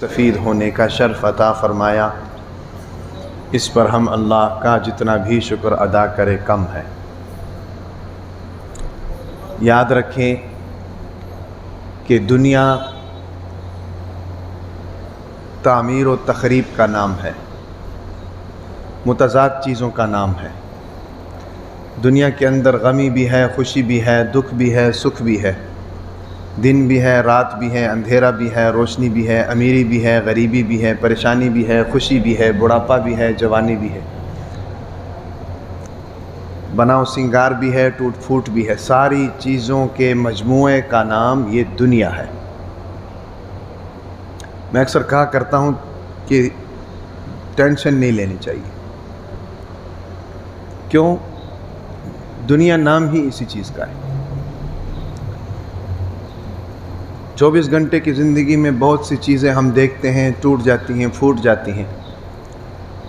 مستفید ہونے کا شرف عطا فرمایا، اس پر ہم اللہ کا جتنا بھی شکر ادا کرے کم ہے۔ یاد رکھیں کہ دنیا تعمیر و تخریب کا نام ہے، متضاد چیزوں کا نام ہے۔ دنیا کے اندر غمی بھی ہے، خوشی بھی ہے، دکھ بھی ہے، سکھ بھی ہے، دن بھی ہے، رات بھی ہے، اندھیرا بھی ہے، روشنی بھی ہے، امیری بھی ہے، غریبی بھی ہے، پریشانی بھی ہے، خوشی بھی ہے، بڑھاپا بھی ہے، جوانی بھی ہے، بناؤ سنگار بھی ہے، ٹوٹ پھوٹ بھی ہے۔ ساری چیزوں کے مجموعے کا نام یہ دنیا ہے۔ میں اکثر کہا کرتا ہوں کہ ٹینشن نہیں لینی چاہیے۔ کیوں؟ دنیا نام ہی اسی چیز کا ہے۔ 24 گھنٹے کی زندگی میں بہت سی چیزیں ہم دیکھتے ہیں ٹوٹ جاتی ہیں، پھوٹ جاتی ہیں۔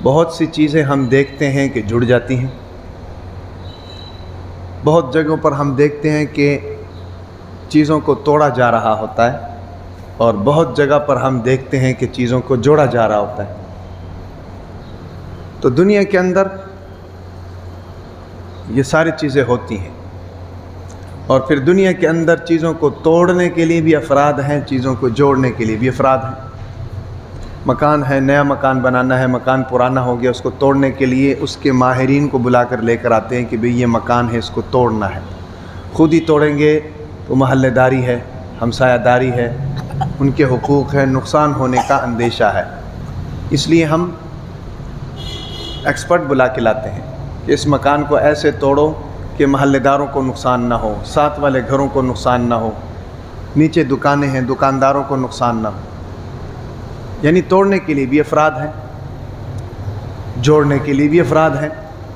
بہت سی چیزیں ہم دیکھتے ہیں کہ جڑ جاتی ہیں۔ بہت جگہوں پر ہم دیکھتے ہیں کہ چیزوں کو توڑا جا رہا ہوتا ہے، اور بہت جگہ پر ہم دیکھتے ہیں کہ چیزوں کو جوڑا جا رہا ہوتا ہے۔ تو دنیا کے اندر یہ ساری چیزیں ہوتی ہیں، اور پھر دنیا کے اندر چیزوں کو توڑنے کے لیے بھی افراد ہیں، چیزوں کو جوڑنے کے لیے بھی افراد ہیں۔ مکان ہے، نیا مکان بنانا ہے، مکان پرانا ہو گیا، اس کو توڑنے کے لیے اس کے ماہرین کو بلا کر لے کر آتے ہیں کہ بھئی یہ مکان ہے، اس کو توڑنا ہے۔ خود ہی توڑیں گے تو محلے داری ہے، ہمسایہ داری ہے، ان کے حقوق ہے، نقصان ہونے کا اندیشہ ہے۔ اس لیے ہم ایکسپرٹ بلا کے لاتے ہیں کہ اس مکان کو ایسے توڑو کہ محلے داروں کو نقصان نہ ہو، ساتھ والے گھروں کو نقصان نہ ہو، نیچے دکانیں ہیں، دکانداروں کو نقصان نہ ہو۔ یعنی توڑنے کے لیے بھی افراد ہیں، جوڑنے کے لیے بھی افراد ہیں۔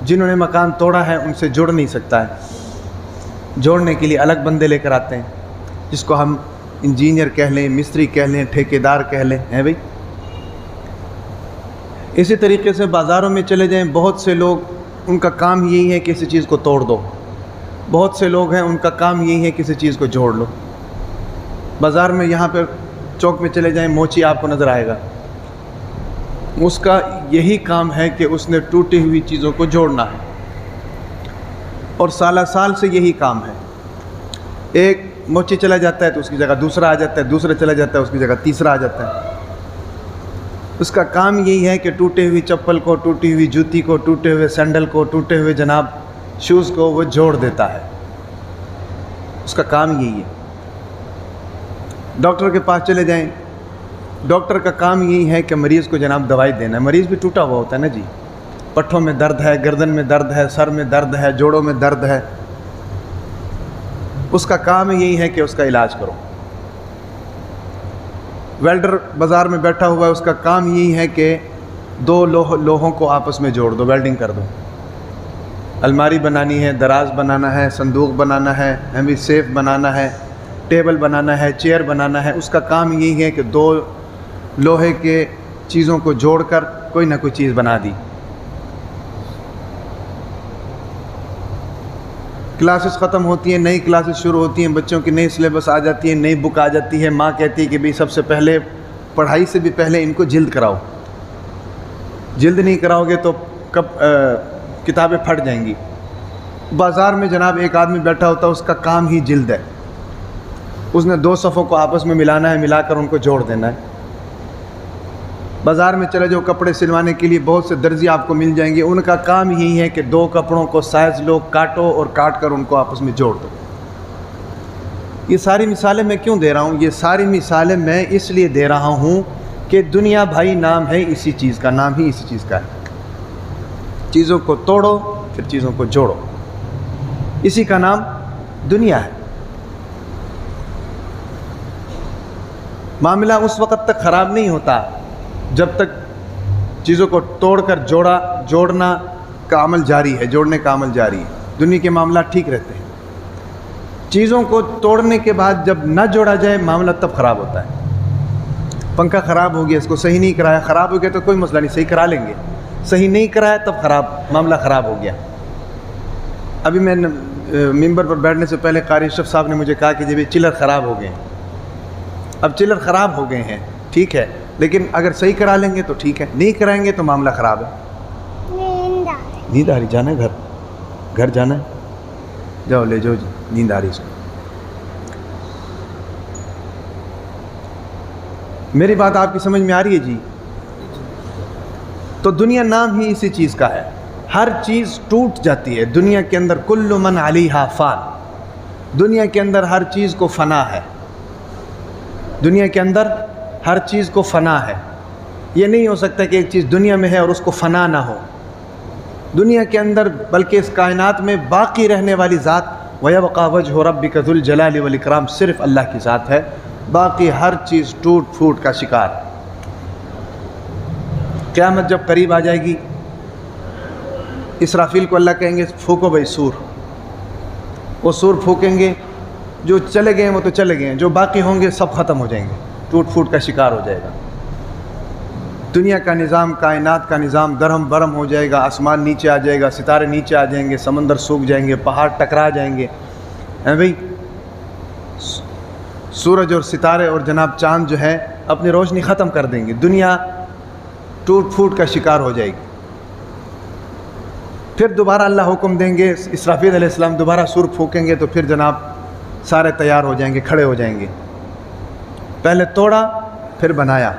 جنہوں نے مکان توڑا ہے ان سے جڑ نہیں سکتا ہے، جوڑنے کے لیے الگ بندے لے کر آتے ہیں، جس کو ہم انجینئر کہہ لیں، مستری کہہ لیں، ٹھیکیدار کہہ لیں، ہیں بھئی۔ اسی طریقے سے بازاروں میں چلے جائیں، بہت سے لوگ ان کا کام یہی ہے کہ کسی چیز کو توڑ دو۔ بہت سے لوگ ہیں ان کا کام یہی ہے کسی چیز کو جوڑ لو۔ بازار میں یہاں پہ چوک میں چلے جائیں، موچی آپ کو نظر آئے گا، اس کا یہی کام ہے کہ اس نے ٹوٹی ہوئی چیزوں کو جوڑنا ہے، اور سالہ سال سے یہی کام ہے۔ ایک موچی چلا جاتا ہے تو اس کی جگہ دوسرا آ جاتا ہے، دوسرا چلا جاتا ہے اس کی جگہ تیسرا آ جاتا ہے۔ اس کا کام یہی ہے کہ ٹوٹے ہوئی چپل کو، ٹوٹی ہوئی جوتی کو، ٹوٹے ہوئے سینڈل کو، ٹوٹے ہوئے جناب شوز کو وہ جوڑ دیتا ہے۔ اس کا کام یہی ہے۔ ڈاکٹر کے پاس چلے جائیں، ڈاکٹر کا کام یہی ہے کہ مریض کو جناب دوائی دینا ہے۔ مریض بھی ٹوٹا ہوا ہوتا ہے نا جی، پٹھوں میں درد ہے، گردن میں درد ہے، سر میں درد ہے، جوڑوں میں درد ہے، اس کا کام یہی ہے کہ اس کا علاج کرو۔ ویلڈر بازار میں بیٹھا ہوا ہے، اس کا کام یہی ہے کہ دو لوہوں کو آپس میں جوڑ دو، ویلڈنگ کر دو۔ الماری بنانی ہے، دراز بنانا ہے، صندوق بنانا ہے، ہمیں سیف بنانا ہے، ٹیبل بنانا ہے، چیئر بنانا ہے، اس کا کام یہی ہے کہ دو لوہے کے چیزوں کو جوڑ کر کوئی نہ کوئی چیز بنا دی۔ کلاسز ختم ہوتی ہیں، نئی کلاسز شروع ہوتی ہیں، بچوں کی نئی سلیبس آ جاتی ہے، نئی بک آ جاتی ہے۔ ماں کہتی ہے کہ بھئی سب سے پہلے پڑھائی سے بھی پہلے ان کو جلد کراؤ، جلد نہیں کراؤ گے تو کب کتابیں پھٹ جائیں گی۔ بازار میں جناب ایک آدمی بیٹھا ہوتا ہے، اس کا کام ہی جلد ہے، اس نے 2 صفوں کو آپس میں ملانا ہے، ملا کر ان کو جوڑ دینا ہے۔ بازار میں چلے جاؤ، کپڑے سلوانے کے لیے بہت سے درزی آپ کو مل جائیں گے، ان کا کام یہی ہے کہ 2 کپڑوں کو سائز لو، کاٹو اور کاٹ کر ان کو آپس میں جوڑ دو۔ یہ ساری مثالیں میں کیوں دے رہا ہوں؟ یہ ساری مثالیں میں اس لیے دے رہا ہوں کہ دنیا بھائی نام ہے اسی چیز کا، نام ہی اسی چیز کا ہے۔ چیزوں کو توڑو پھر چیزوں کو جوڑو، اسی کا نام دنیا ہے۔ معاملہ اس وقت تک خراب نہیں ہوتا جب تک چیزوں کو توڑ کر جوڑنا کا عمل جاری ہے، جوڑنے کا عمل جاری ہے۔ دنیا کے معاملات ٹھیک رہتے ہیں۔ چیزوں کو توڑنے کے بعد جب نہ جوڑا جائے معاملہ تب خراب ہوتا ہے۔ پنکھا خراب ہو گیا، اس کو صحیح نہیں کرایا، خراب ہو گیا تو کوئی مسئلہ نہیں، صحیح کرا لیں گے، صحیح نہیں کرایا تب معاملہ خراب ہو گیا۔ ابھی میں ممبر پر بیٹھنے سے پہلے قاری اشرف صاحب نے مجھے کہا کہ جب یہ چلر خراب ہو گئے، اب چلر خراب ہو گئے ہیں، ٹھیک ہے، لیکن اگر صحیح کرا لیں گے تو ٹھیک ہے، نہیں کرائیں گے تو معاملہ خراب ہے۔ نیند آ رہی، جانا ہے گھر جانا ہے، جاؤ لے جاؤ جی، نیند آ رہی اس کو۔ میری بات آپ کی سمجھ میں آ رہی ہے جی؟ تو دنیا نام ہی اسی چیز کا ہے، ہر چیز ٹوٹ جاتی ہے دنیا کے اندر، کل من علیہا فان، دنیا کے اندر ہر چیز کو فنا ہے، دنیا کے اندر ہر چیز کو فنا ہے۔ یہ نہیں ہو سکتا کہ ایک چیز دنیا میں ہے اور اس کو فنا نہ ہو۔ دنیا کے اندر بلکہ اس کائنات میں باقی رہنے والی ذات وَيَبْقَى وَجْهُ رَبِّكَ ذُو الْجَلَالِ وَالْإِكْرَامِ صرف اللہ کی ذات ہے، باقی ہر چیز ٹوٹ پھوٹ کا شکار۔ قیامت جب قریب آ جائے گی، اسرافیل کو اللہ کہیں گے پھونکو بھائی سور، وہ سور پھونکیں گے، جو چلے گئے ہیں وہ تو چلے گئے ہیں، جو باقی ہوں گے سب ختم ہو جائیں گے، ٹوٹ پھوٹ کا شکار ہو جائے گا۔ دنیا کا نظام، کائنات کا نظام درہم برہم ہو جائے گا، آسمان نیچے آ جائے گا، ستارے نیچے آ جائیں گے، سمندر سوکھ جائیں گے، پہاڑ ٹکرا جائیں گے، بھائی سورج اور ستارے اور جناب چاند جو ہے اپنی روشنی ختم کر دیں گے، دنیا ٹوٹ پھوٹ کا شکار ہو جائے گی۔ پھر دوبارہ اللہ حکم دیں گے، اسرافیل علیہ السلام دوبارہ سور پھونکیں گے تو پھر جناب سارے تیار ہو جائیں گے، کھڑے ہو جائیں گے، پہلے توڑا پھر بنایا۔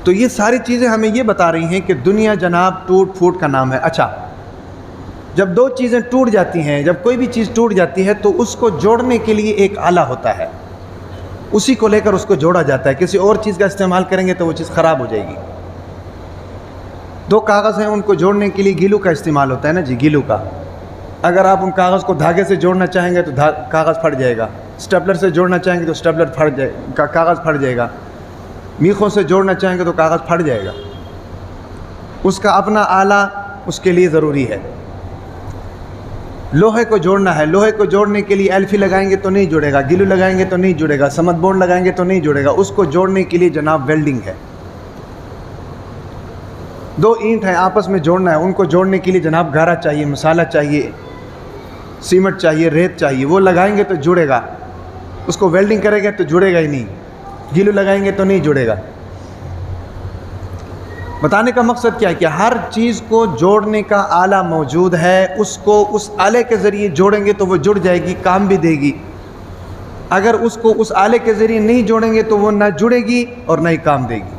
تو یہ ساری چیزیں ہمیں یہ بتا رہی ہیں کہ دنیا جناب ٹوٹ پھوٹ کا نام ہے۔ اچھا، جب دو چیزیں ٹوٹ جاتی ہیں، جب کوئی بھی چیز ٹوٹ جاتی ہے تو اس کو جوڑنے کے لیے ایک آلہ ہوتا ہے، اسی کو لے کر اس کو جوڑا جاتا ہے۔ کسی اور چیز کا استعمال کریں گے تو وہ چیز خراب ہو جائے گی۔ دو کاغذ ہیں، ان کو جوڑنے کے لیے گیلو کا استعمال ہوتا ہے نا جی، گیلو کا۔ اگر آپ ان کاغذ کو دھاگے سے جوڑنا چاہیں گے تو کاغذ پھٹ جائے گا، اسٹیپلر سے جوڑنا چاہیں گے تو اسٹیپلر پھٹ جائے گا، کاغذ پھٹ جائے گا، میخوں سے جوڑنا چاہیں گے تو کاغذ پھٹ جائے گا۔ اس کا اپنا آلہ اس کے لیے ضروری ہے۔ لوہے کو جوڑنا ہے، لوہے کو جوڑنے کے لیے ایلفی لگائیں گے تو نہیں جڑے گا، گیلو لگائیں گے تو نہیں جڑے گا، سمت بونڈ لگائیں گے تو نہیں جڑے گا، اس کو جوڑنے کے لیے جناب ویلڈنگ ہے۔ دو اینٹ ہیں آپس میں جوڑنا ہے، ان کو جوڑنے کے لیے جناب گارا چاہیے، مسالہ چاہیے، سیمنٹ چاہیے، ریت چاہیے، وہ لگائیں گے تو جڑے گا، اس کو ویلڈنگ کریں گے تو جڑے گا ہی نہیں، گیلو لگائیں گے تو نہیں جڑے گا۔ بتانے کا مقصد کیا ہے کہ ہر چیز کو جوڑنے کا آلہ موجود ہے، اس کو اس آلے کے ذریعے جوڑیں گے تو وہ جڑ جائے گی، کام بھی دے گی۔ اگر اس کو اس آلے کے ذریعے نہیں جوڑیں گے تو وہ نہ جڑے گی اور نہ ہی کام دے گی۔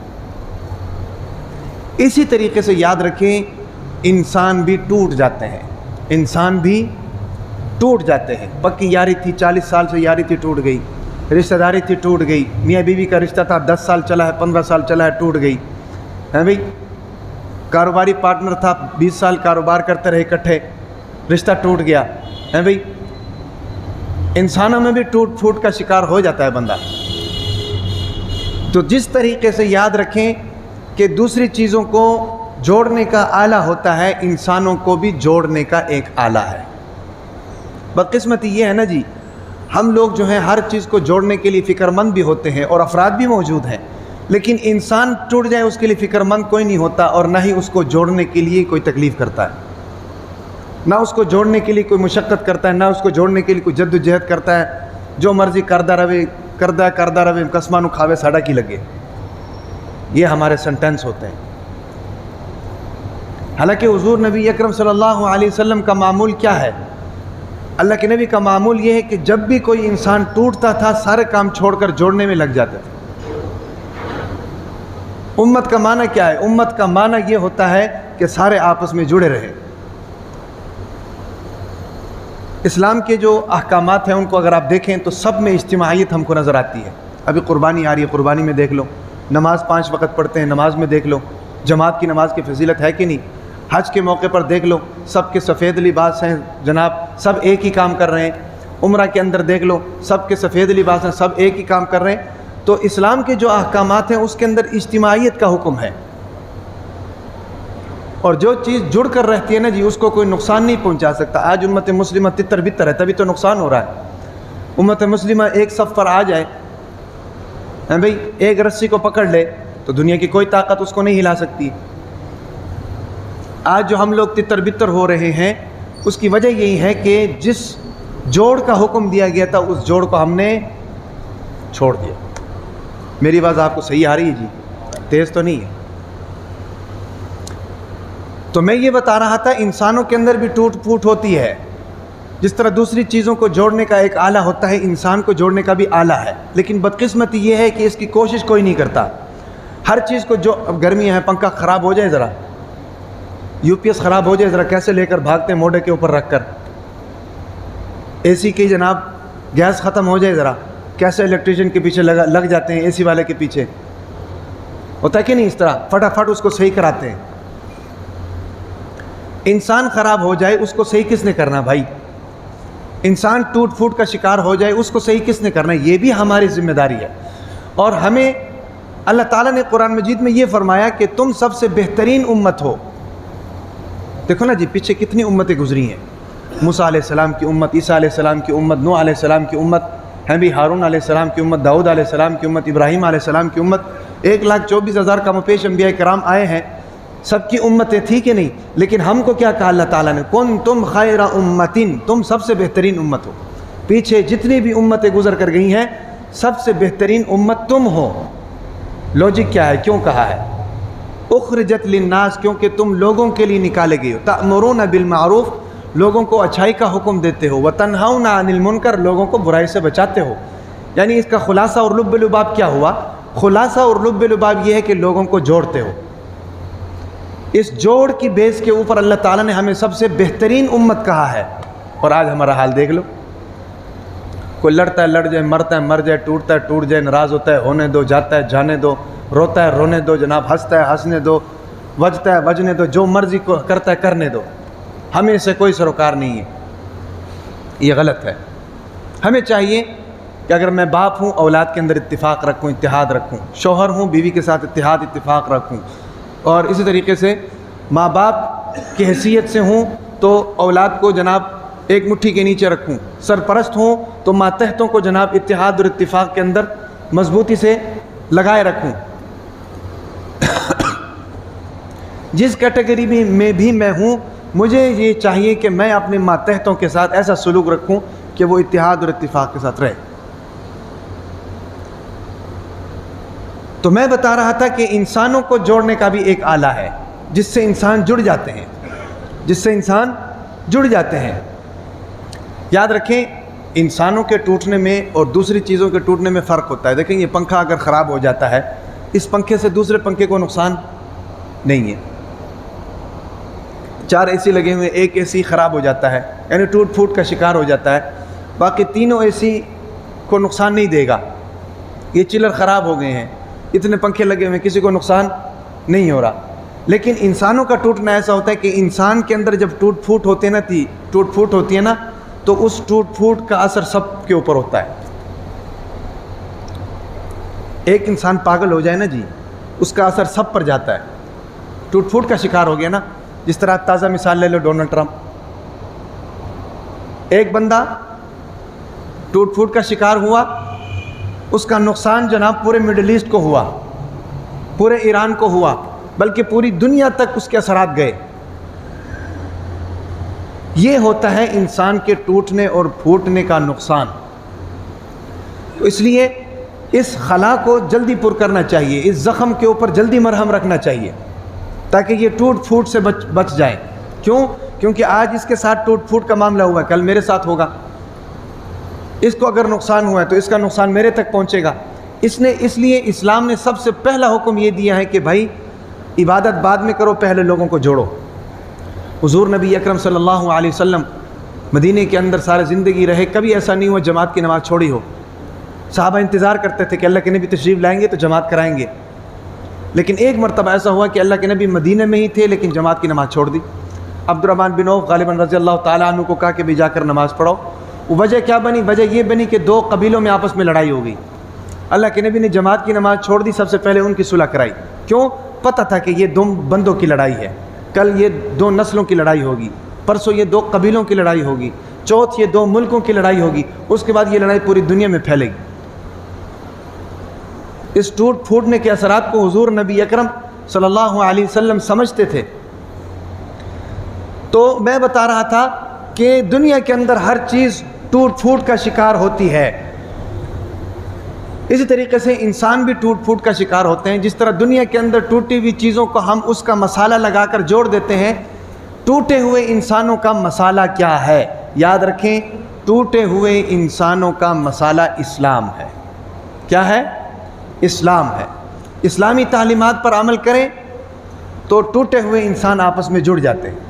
اسی طریقے سے یاد رکھیں، انسان بھی ٹوٹ جاتے ہیں، انسان بھی ٹوٹ جاتے ہیں۔ پکی یاری تھی، 40 سال سے یاری تھی، ٹوٹ گئی، رشتہ داری تھی، ٹوٹ گئی، میاں بیوی کا رشتہ تھا، 10 سال چلا ہے، 15 سال چلا ہے، ٹوٹ گئی، ہے بھئی۔ کاروباری پارٹنر تھا، 20 سال کاروبار کرتے رہے اکٹھے، رشتہ ٹوٹ گیا، ہے بھئی۔ انسانوں میں بھی ٹوٹ پھوٹ کا شکار ہو جاتا ہے بندہ۔ تو جس طریقے سے یاد رکھیں کہ دوسری چیزوں کو جوڑنے کا آلہ ہوتا ہے، انسانوں کو بھی جوڑنے کا ایک آلہ ہے۔ بدقسمتی یہ ہے نا جی، ہم لوگ جو ہیں ہر چیز کو جوڑنے کے لیے فکر مند بھی ہوتے ہیں اور افراد بھی موجود ہیں، لیکن انسان ٹوٹ جائے اس کے لیے فکر مند کوئی نہیں ہوتا، اور نہ ہی اس کو جوڑنے کے لیے کوئی تکلیف کرتا ہے، نہ اس کو جوڑنے کے لیے کوئی مشقت کرتا ہے، نہ اس کو جوڑنے کے لیے کوئی جد و جہد کرتا ہے۔ جو مرضی کردہ رہے قسمانو کھاوے ساڑا کی لگے، یہ ہمارے سنٹینس ہوتے ہیں۔ حالانکہ حضور نبی اکرم صلی اللہ علیہ وسلم کا معمول کیا ہے؟ اللہ کے نبی کا معمول یہ ہے کہ جب بھی کوئی انسان ٹوٹتا تھا، سارے کام چھوڑ کر جوڑنے میں لگ جاتے تھے۔ امت کا معنی کیا ہے؟ امت کا معنی یہ ہوتا ہے کہ سارے آپس میں جڑے رہے۔ اسلام کے جو احکامات ہیں ان کو اگر آپ دیکھیں تو سب میں اجتماعیت ہم کو نظر آتی ہے۔ ابھی قربانی آ رہی ہے، قربانی میں دیکھ لو، نماز 5 وقت پڑھتے ہیں، نماز میں دیکھ لو جماعت کی نماز کی فضیلت ہے کہ نہیں۔ حج کے موقع پر دیکھ لو، سب کے سفید لباس ہیں جناب، سب ایک ہی کام کر رہے ہیں۔ عمرہ کے اندر دیکھ لو، سب کے سفید لباس ہیں، سب ایک ہی کام کر رہے ہیں۔ تو اسلام کے جو احکامات ہیں اس کے اندر اجتماعیت کا حکم ہے، اور جو چیز جڑ کر رہتی ہے نا جی، اس کو کوئی نقصان نہیں پہنچا سکتا۔ آج امت مسلمہ تتر بتر ہے، تبھی تو نقصان ہو رہا ہے۔ امت مسلمہ ایک صف پر آ جائے، بھئی ایک رسی کو پکڑ لے تو دنیا کی کوئی طاقت اس کو نہیں ہلا سکتی۔ آج جو ہم لوگ تتر بتر ہو رہے ہیں، اس کی وجہ یہی ہے کہ جس جوڑ کا حکم دیا گیا تھا اس جوڑ کو ہم نے چھوڑ دیا۔ میری آواز آپ کو صحیح آ رہی ہے جی؟ تیز تو نہیں ہے؟ تو میں یہ بتا رہا تھا انسانوں کے اندر بھی ٹوٹ پھوٹ ہوتی ہے، جس طرح دوسری چیزوں کو جوڑنے کا ایک آلہ ہوتا ہے، انسان کو جوڑنے کا بھی آلہ ہے، لیکن بدقسمتی یہ ہے کہ اس کی کوشش کوئی نہیں کرتا۔ ہر چیز کو جو اب گرمیاں ہیں، پنکھا خراب ہو جائے ذرا، یو پی ایس خراب ہو جائے ذرا، کیسے لے کر بھاگتے ہیں موڈے کے اوپر رکھ کر۔ اے سی کی جناب گیس ختم ہو جائے ذرا، کیسے الیکٹریشین کے پیچھے لگ جاتے ہیں، اے سی والے کے پیچھے۔ ہوتا ہے کہ نہیں اس طرح؟ فٹافٹ اس کو صحیح کراتے ہیں۔ انسان خراب ہو جائے اس کو صحیح کس نے کرنا بھائی؟ انسان ٹوٹ پھوٹ کا شکار ہو جائے اس کو صحیح کس نے کرنا؟ یہ بھی ہماری ذمہ داری ہے۔ اور ہمیں اللہ تعالیٰ نے قرآن مجید میں یہ فرمایا کہ تم سب سے بہترین امت ہو۔ دیکھو نا جی، پیچھے کتنی امتیں گزری ہیں، موسیٰ علیہ السلام کی امت، عیسیٰ علیہ السلام کی امت، نوح علیہ السلام کی امت ہے بھی، ہارون علیہ السلام کی امت، داؤد علیہ السلام کی امت، ابراہیم علیہ السلام کی امت، 1,24,000 کم و پیش انبیاء کرام آئے ہیں، سب کی امتیں تھی کہ نہیں؟ لیکن ہم کو کیا کہا اللہ تعالیٰ نے؟ کنتم خیر امتن، تم سب سے بہترین امت ہو۔ پیچھے جتنی بھی امتیں گزر کر گئی ہیں، سب سے بہترین امت تم ہو۔ لوجک کیا ہے؟ کیوں کہا ہے؟ اخرجت للناس، کیونکہ تم لوگوں کے لیے نکالے گئے ہو۔ تأمرون بالمعروف، لوگوں کو اچھائی کا حکم دیتے ہو، وتنہون عن المنکر، لوگوں کو برائی سے بچاتے ہو۔ یعنی اس کا خلاصہ اور لب لباب کیا ہوا؟ خلاصہ اور لب لباب یہ ہے کہ لوگوں کو جوڑتے ہو۔ اس جوڑ کی بیس کے اوپر اللہ تعالیٰ نے ہمیں سب سے بہترین امت کہا ہے۔ اور آج ہمارا حال دیکھ لو، کوئی لڑتا ہے لڑ جائے، مرتا ہے مر جائے، ٹوٹتا ہے ٹوٹ جائے، ناراض ہوتا ہے ہونے دو، جاتا ہے جانے دو، روتا ہے رونے دو جناب، ہنستا ہے ہنسنے دو، وجتا ہے وجنے دو، جو مرضی کو کرتا ہے کرنے دو، ہمیں سے کوئی سروکار نہیں ہے۔ یہ غلط ہے۔ ہمیں چاہیے کہ اگر میں باپ ہوں، اولاد کے اندر اتفاق رکھوں، اتحاد رکھوں، شوہر ہوں، بیوی کے ساتھ اتفاق رکھوں، اور اسی طریقے سے ماں باپ کی حیثیت سے ہوں تو اولاد کو جناب ایک مٹھی کے نیچے رکھوں، سرپرست ہوں تو ماتحتوں کو جناب اتحاد اور اتفاق کے اندر مضبوطی سے لگائے رکھوں۔ جس کیٹیگری میں بھی میں ہوں، مجھے یہ چاہیے کہ میں اپنے ماتحتوں کے ساتھ ایسا سلوک رکھوں کہ وہ اتحاد اور اتفاق کے ساتھ رہے۔ تو میں بتا رہا تھا کہ انسانوں کو جوڑنے کا بھی ایک آلہ ہے، جس سے انسان جڑ جاتے ہیں، یاد رکھیں انسانوں کے ٹوٹنے میں اور دوسری چیزوں کے ٹوٹنے میں فرق ہوتا ہے۔ دیکھیں یہ پنکھا اگر خراب ہو جاتا ہے، اس پنکھے سے دوسرے پنکھے کو نقصان نہیں ہے۔ 4 اے سی لگے ہوئے، ایک اے سی خراب ہو جاتا ہے، یعنی ٹوٹ پھوٹ کا شکار ہو جاتا ہے، باقی تینوں اے سی کو نقصان نہیں دے گا۔ یہ چلر خراب ہو گئے ہیں، اتنے پنکھے لگے ہوئے ہیں، کسی کو نقصان نہیں ہو رہا۔ لیکن انسانوں کا ٹوٹنا ایسا ہوتا ہے کہ انسان کے اندر جب ٹوٹ پھوٹ ہوتی ہے نا تو اس ٹوٹ پھوٹ کا اثر سب کے اوپر ہوتا ہے۔ ایک انسان پاگل ہو جائے نا جی، اس کا اثر سب پر جاتا ہے۔ ٹوٹ پھوٹ کا شکار ہو گیا نا، جس طرح تازہ مثال لے لو ڈونلڈ ٹرمپ۔ ایک بندہ ٹوٹ پھوٹ کا شکار ہوا، اس کا نقصان جناب پورے مڈل ایسٹ کو ہوا، پورے ایران کو ہوا، بلکہ پوری دنیا تک اس کے اثرات گئے۔ یہ ہوتا ہے انسان کے ٹوٹنے اور پھوٹنے کا نقصان۔ تو اس لیے اس خلا کو جلدی پر کرنا چاہیے، اس زخم کے اوپر جلدی مرہم رکھنا چاہیے تاکہ یہ ٹوٹ پھوٹ سے بچ جائے۔ کیوں؟ کیونکہ آج اس کے ساتھ ٹوٹ پھوٹ کا معاملہ ہوا ہے، کل میرے ساتھ ہوگا۔ اس کو اگر نقصان ہوا ہے تو اس کا نقصان میرے تک پہنچے گا۔ اس لیے اسلام نے سب سے پہلا حکم یہ دیا ہے کہ بھائی عبادت بعد میں کرو، پہلے لوگوں کو جوڑو۔ حضور نبی اکرم صلی اللہ علیہ وسلم مدینے کے اندر سارے زندگی رہے، کبھی ایسا نہیں ہوا جماعت کی نماز چھوڑی ہو۔ صحابہ انتظار کرتے تھے کہ اللہ کے نبی تشریف لائیں گے تو جماعت کرائیں گے، لیکن ایک مرتبہ ایسا ہوا کہ اللہ کے نبی مدینے میں ہی تھے لیکن جماعت کی نماز چھوڑ دی۔ عبد الرحمن بن عوف غالباً رضی اللہ تعالیٰ عنہ کو کہا کہ بھی جا کر نماز پڑھو۔ وجہ کیا بنی؟ وجہ یہ بنی کہ 2 قبیلوں میں آپس میں لڑائی ہو گئی۔ اللہ کے نبی نے جماعت کی نماز چھوڑ دی، سب سے پہلے ان کی صلح کرائی۔ کیوں؟ پتہ تھا کہ یہ 2 بندوں کی لڑائی ہے، کل یہ 2 نسلوں کی لڑائی ہوگی، پرسوں یہ 2 قبیلوں کی لڑائی ہوگی، چوتھ یہ 2 ملکوں کی لڑائی ہوگی، اس کے بعد یہ لڑائی پوری دنیا میں پھیلے گی۔ اس ٹوٹ پھوٹنے کے اثرات کو حضور نبی اکرم صلی اللہ علیہ وسلم سمجھتے تھے۔ تو میں بتا رہا تھا کہ دنیا کے اندر ہر چیز ٹوٹ پھوٹ کا شکار ہوتی ہے۔ اسی طریقے سے انسان بھی ٹوٹ پھوٹ کا شکار ہوتے ہیں. جس طرح دنیا کے اندر ٹوٹی ہوئی چیزوں کو ہم اس کا مسالہ لگا کر جوڑ دیتے ہیں, ٹوٹے ہوئے انسانوں کا مسالہ کیا ہے؟ یاد رکھیں, ٹوٹے ہوئے انسانوں کا مسالہ اسلام ہے. کیا ہے؟ اسلام ہے. اسلامی تعلیمات پر عمل کریں تو ٹوٹے ہوئے انسان آپس میں جڑ جاتے ہیں.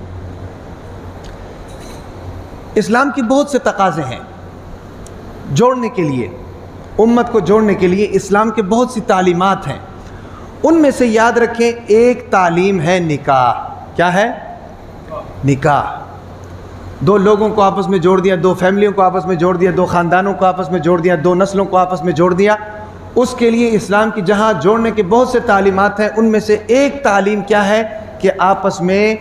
اسلام کی بہت سے تقاضے ہیں جوڑنے کے لیے, امت کو جوڑنے کے لیے اسلام کے بہت سی تعلیمات ہیں. ان میں سے یاد رکھیں ایک تعلیم ہے نکاح. کیا ہے؟ نکاح. دو لوگوں کو آپس میں جوڑ دیا, دو فیملیوں کو آپس میں جوڑ دیا, دو خاندانوں کو آپس میں جوڑ دیا, دو نسلوں کو آپس میں جوڑ دیا. اس کے لیے اسلام کی جہاں جوڑنے کے بہت سے تعلیمات ہیں, ان میں سے ایک تعلیم کیا ہے کہ آپس میں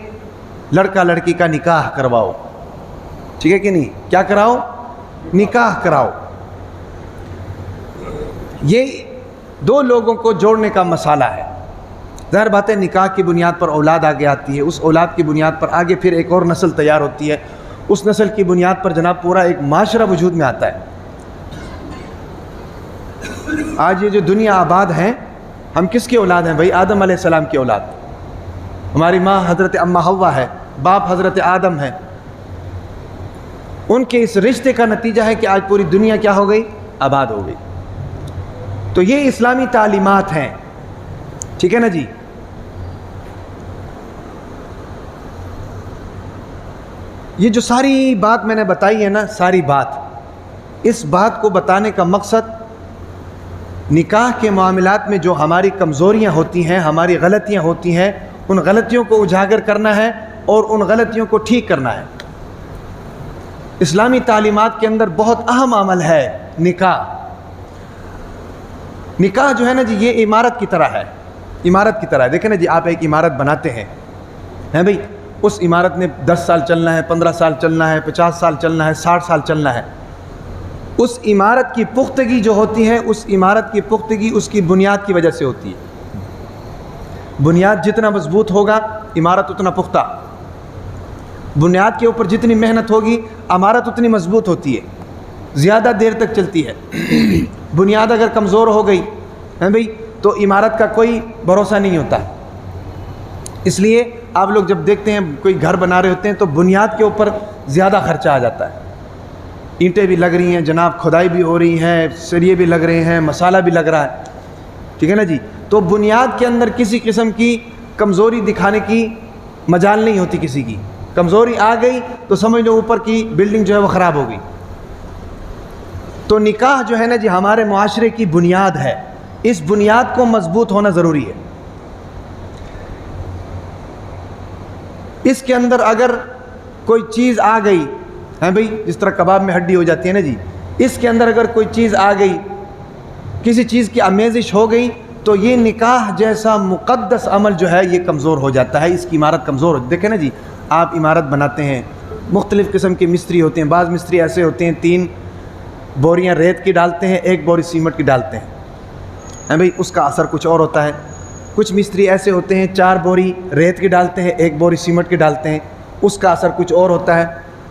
لڑکا لڑکی کا نکاح کرواؤ. ٹھیک ہے کہ نہیں؟ کیا کراؤ؟ نکاح کراؤ. یہ دو لوگوں کو جوڑنے کا مسالہ ہے. ظاہر بات ہے نکاح کی بنیاد پر اولاد آگے آتی ہے, اس اولاد کی بنیاد پر آگے پھر ایک اور نسل تیار ہوتی ہے, اس نسل کی بنیاد پر جناب پورا ایک معاشرہ وجود میں آتا ہے. آج یہ جو دنیا آباد ہیں, ہم کس کی اولاد ہیں بھائی؟ آدم علیہ السلام کی اولاد. ہماری ماں حضرت اماں حوا ہے, باپ حضرت آدم ہے. ان کے اس رشتے کا نتیجہ ہے کہ آج پوری دنیا کیا ہو گئی؟ آباد ہو گئی. تو یہ اسلامی تعلیمات ہیں. ٹھیک ہے نا جی؟ یہ جو ساری بات میں نے بتائی ہے نا, ساری بات, اس بات کو بتانے کا مقصد نکاح کے معاملات میں جو ہماری کمزوریاں ہوتی ہیں, ہماری غلطیاں ہوتی ہیں, ان غلطیوں کو اجاگر کرنا ہے اور ان غلطیوں کو ٹھیک کرنا ہے. اسلامی تعلیمات کے اندر بہت اہم عمل ہے نکاح. نکاح جو ہے نا جی, یہ عمارت کی طرح ہے. عمارت کی طرح ہے. دیکھیں نا جی, آپ ایک عمارت بناتے ہیں بھئی, اس عمارت نے 10 سال چلنا ہے, 15 سال چلنا ہے, 50 سال چلنا ہے, 60 سال چلنا ہے. اس عمارت کی پختگی جو ہوتی ہے, اس عمارت کی پختگی اس کی بنیاد کی وجہ سے ہوتی ہے. بنیاد جتنا مضبوط ہوگا عمارت اتنا پختہ. بنیاد کے اوپر جتنی محنت ہوگی عمارت اتنی مضبوط ہوتی ہے, زیادہ دیر تک چلتی ہے. بنیاد اگر کمزور ہو گئی بھئی تو عمارت کا کوئی بھروسہ نہیں ہوتا. اس لیے آپ لوگ جب دیکھتے ہیں کوئی گھر بنا رہے ہوتے ہیں تو بنیاد کے اوپر زیادہ خرچہ آ جاتا ہے. اینٹیں بھی لگ رہی ہیں جناب, کھدائی بھی ہو رہی ہیں, سریے بھی لگ رہے ہیں, مسالہ بھی لگ رہا ہے. ٹھیک ہے نا جی؟ تو بنیاد کے اندر کسی قسم کی کمزوری دکھانے کی مجال نہیں ہوتی. کسی کی کمزوری آ گئی تو سمجھ لو اوپر کی بلڈنگ جو ہے وہ خراب ہو گئی. تو نکاح جو ہے نا جی ہمارے معاشرے کی بنیاد ہے. اس بنیاد کو مضبوط ہونا ضروری ہے. اس کے اندر اگر کوئی چیز آ گئی بھئی, جس طرح کباب میں ہڈی ہو جاتی ہے نا جی, اس کے اندر اگر کوئی چیز آ گئی, کسی چیز کی آمیزش ہو گئی, تو یہ نکاح جیسا مقدس عمل جو ہے یہ کمزور ہو جاتا ہے. اس کی عمارت کمزور ہو. دیکھیں نا جی, آپ عمارت بناتے ہیں, مختلف قسم کے مستری ہوتے ہیں. بعض مستری ایسے ہوتے ہیں 3 بوریاں ریت کی ڈالتے ہیں, 1 بوری سیمنٹ کی ڈالتے ہیں بھئی, اس کا اثر کچھ اور ہوتا ہے. کچھ مستری ایسے ہوتے ہیں 4 بوری ریت کی ڈالتے ہیں, 1 بوری سیمنٹ کی ڈالتے ہیں, اس کا اثر کچھ اور ہوتا ہے.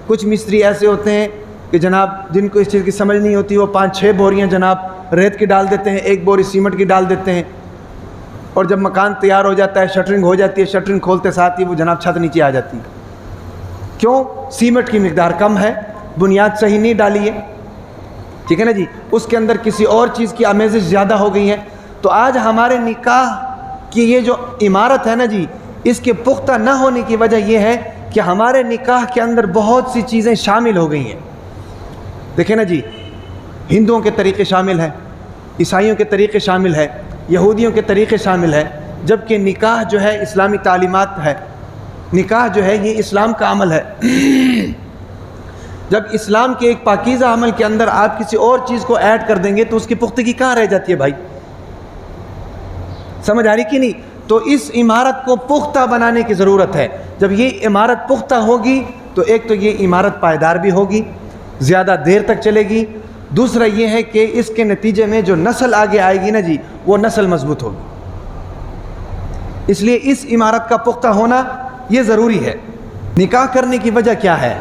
کچھ مستری ایسے ہوتے ہیں کہ جناب جن کو اس چیز کی سمجھ نہیں ہوتی, وہ 5-6 بوریاں جناب ریت کی ڈال دیتے ہیں, 1 بوری سیمنٹ کی ڈال دیتے ہیں, اور جب مکان تیار ہو جاتا ہے, شٹرنگ ہو جاتی ہے, شٹرنگ کھولتے ساتھ ہی وہ جناب چھت نیچے آ جاتی ہے. کیوں؟ سیمنٹ کی مقدار کم ہے, بنیاد صحیح نہیں ڈالی ہے. ٹھیک ہے نا جی؟ اس کے اندر کسی اور چیز کی آمیزش زیادہ ہو گئی ہے. تو آج ہمارے نکاح کی یہ جو عمارت ہے نا جی, اس کے پختہ نہ ہونے کی وجہ یہ ہے کہ ہمارے نکاح کے اندر بہت سی چیزیں شامل ہو گئی ہیں. دیکھیں نا جی, ہندوؤں کے طریقے شامل ہیں, عیسائیوں کے طریقے شامل ہیں, یہودیوں کے طریقے شامل ہیں, جبکہ نکاح جو ہے اسلامی تعلیمات ہے. نکاح جو ہے یہ اسلام کا عمل ہے. جب اسلام کے ایک پاکیزہ عمل کے اندر آپ کسی اور چیز کو ایڈ کر دیں گے تو اس کی پختگی کہاں رہ جاتی ہے بھائی؟ سمجھ آ رہی کہ نہیں؟ تو اس عمارت کو پختہ بنانے کی ضرورت ہے. جب یہ عمارت پختہ ہوگی تو ایک تو یہ عمارت پائیدار بھی ہوگی, زیادہ دیر تک چلے گی. دوسرا یہ ہے کہ اس کے نتیجے میں جو نسل آگے آئے گی نا جی, وہ نسل مضبوط ہوگی. اس لیے اس عمارت کا پختہ ہونا یہ ضروری ہے. نکاح کرنے کی وجہ کیا ہے؟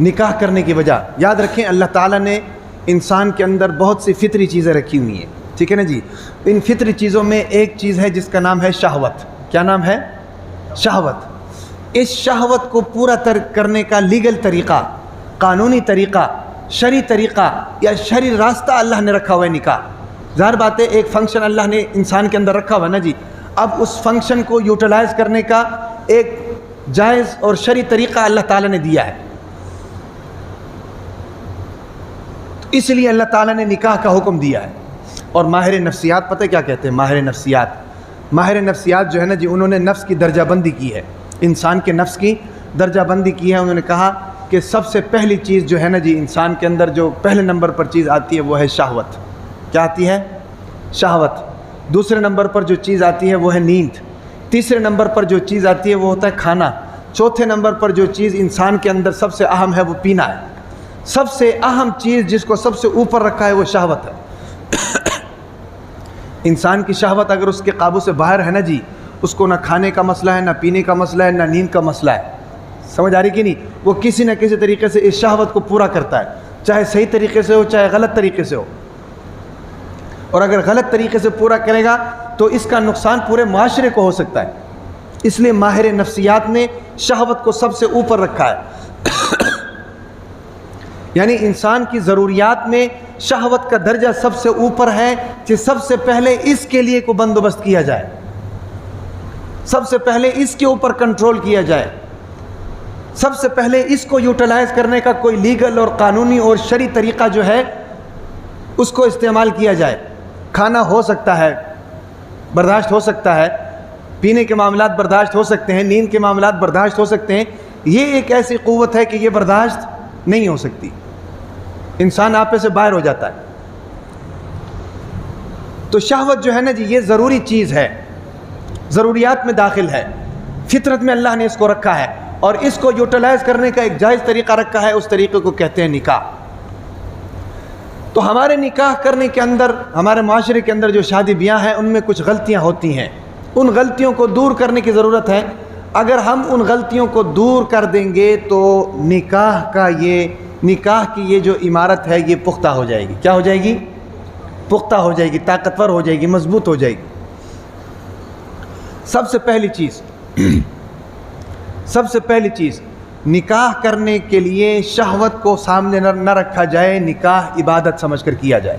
نکاح کرنے کی وجہ یاد رکھیں, اللہ تعالیٰ نے انسان کے اندر بہت سی فطری چیزیں رکھی ہوئی ہیں. ٹھیک ہے نا جی. ان فطری چیزوں میں ایک چیز ہے جس کا نام ہے شہوت. کیا نام ہے؟ شہوت. اس شہوت کو پورا ترک کرنے کا لیگل طریقہ، قانونی طریقہ، شرعی طریقہ یا شرعی راستہ اللہ نے رکھا ہوا ہے نکاح. ظاہر بات ہے ایک فنکشن اللہ نے انسان کے اندر رکھا ہوا ہے نا جی. اب اس فنکشن کو یوٹیلائز کرنے کا ایک جائز اور شرعی طریقہ اللہ تعالیٰ نے دیا ہے. اس لیے اللہ تعالیٰ نے نکاح کا حکم دیا ہے. اور ماہر نفسیات پتہ کیا کہتے ہیں؟ ماہر نفسیات جو ہے نا جی، انہوں نے نفس کی درجہ بندی کی ہے، انسان کے نفس کی درجہ بندی کی ہے. انہوں نے کہا کہ سب سے پہلی چیز جو ہے نا جی انسان کے اندر جو پہلے نمبر پر چیز آتی ہے وہ ہے شہوت. کیا آتی ہے؟ شہوت. دوسرے نمبر پر جو چیز آتی ہے وہ ہے نیند. تیسرے نمبر پر جو چیز آتی ہے وہ ہوتا ہے کھانا. چوتھے نمبر پر جو چیز انسان کے اندر سب سے اہم ہے وہ پینا ہے. سب سے اہم چیز جس کو سب سے اوپر رکھا ہے وہ شہوت ہے. انسان کی شہوت اگر اس کے قابو سے باہر ہے نا جی، اس کو نہ کھانے کا مسئلہ ہے، نہ پینے کا مسئلہ ہے، نہ نیند کا مسئلہ ہے. سمجھ آ رہی کہ نہیں؟ وہ کسی نہ کسی طریقے سے اس شہوت کو پورا کرتا ہے، چاہے صحیح طریقے سے ہو چاہے غلط طریقے سے ہو. اور اگر غلط طریقے سے پورا کرے گا تو اس کا نقصان پورے معاشرے کو ہو سکتا ہے. اس لیے ماہر نفسیات نے شہوت کو سب سے اوپر رکھا ہے. یعنی انسان کی ضروریات میں شہوت کا درجہ سب سے اوپر ہے کہ سب سے پہلے اس کے لیے کو بندوبست کیا جائے، سب سے پہلے اس کے اوپر کنٹرول کیا جائے، سب سے پہلے اس کو یوٹیلائز کرنے کا کوئی لیگل اور قانونی اور شرعی طریقہ جو ہے اس کو استعمال کیا جائے. کھانا ہو سکتا ہے، برداشت ہو سکتا ہے، پینے کے معاملات برداشت ہو سکتے ہیں، نیند کے معاملات برداشت ہو سکتے ہیں. یہ ایک ایسی قوت ہے کہ یہ برداشت نہیں ہو سکتی، انسان آپے سے باہر ہو جاتا ہے. تو شہوت جو ہے نا جی یہ ضروری چیز ہے، ضروریات میں داخل ہے، فطرت میں اللہ نے اس کو رکھا ہے اور اس کو یوٹیلائز کرنے کا ایک جائز طریقہ رکھا ہے. اس طریقے کو کہتے ہیں نکاح. تو ہمارے نکاح کرنے کے اندر، ہمارے معاشرے کے اندر جو شادی بیاہ ہیں ان میں کچھ غلطیاں ہوتی ہیں. ان غلطیوں کو دور کرنے کی ضرورت ہے. اگر ہم ان غلطیوں کو دور کر دیں گے تو نکاح کی یہ جو عمارت ہے یہ پختہ ہو جائے گی. کیا ہو جائے گی؟ پختہ ہو جائے گی، طاقتور ہو جائے گی، مضبوط ہو جائے گی. سب سے پہلی چیز نکاح کرنے کے لیے شہوت کو سامنے نہ رکھا جائے، نکاح عبادت سمجھ کر کیا جائے.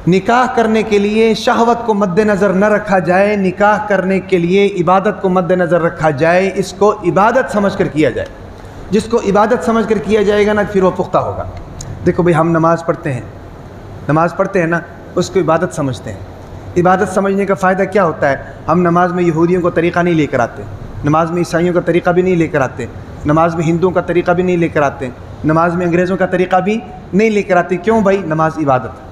نکاح کرنے کے لیے شہوت کو مد نظر نہ رکھا جائے، نکاح کرنے کے لیے عبادت کو مد نظر رکھا جائے. اس کو عبادت سمجھ کر کیا جائے. جس کو عبادت سمجھ کر کیا جائے گا نا پھر وہ پختہ ہوگا. دیکھو بھئی ہم نماز پڑھتے ہیں نا، اس کو عبادت سمجھتے ہیں. عبادت سمجھنے کا فائدہ کیا ہوتا ہے؟ ہم نماز میں یہودیوں کا طریقہ نہیں لے کر آتے، نماز میں عیسائیوں کا طریقہ بھی نہیں لے کر آتے، نماز میں ہندوؤں کا طریقہ بھی نہیں لے کر آتے، نماز میں انگریزوں کا طریقہ بھی نہیں لے کر آتے. کیوں بھائی؟ نماز عبادت.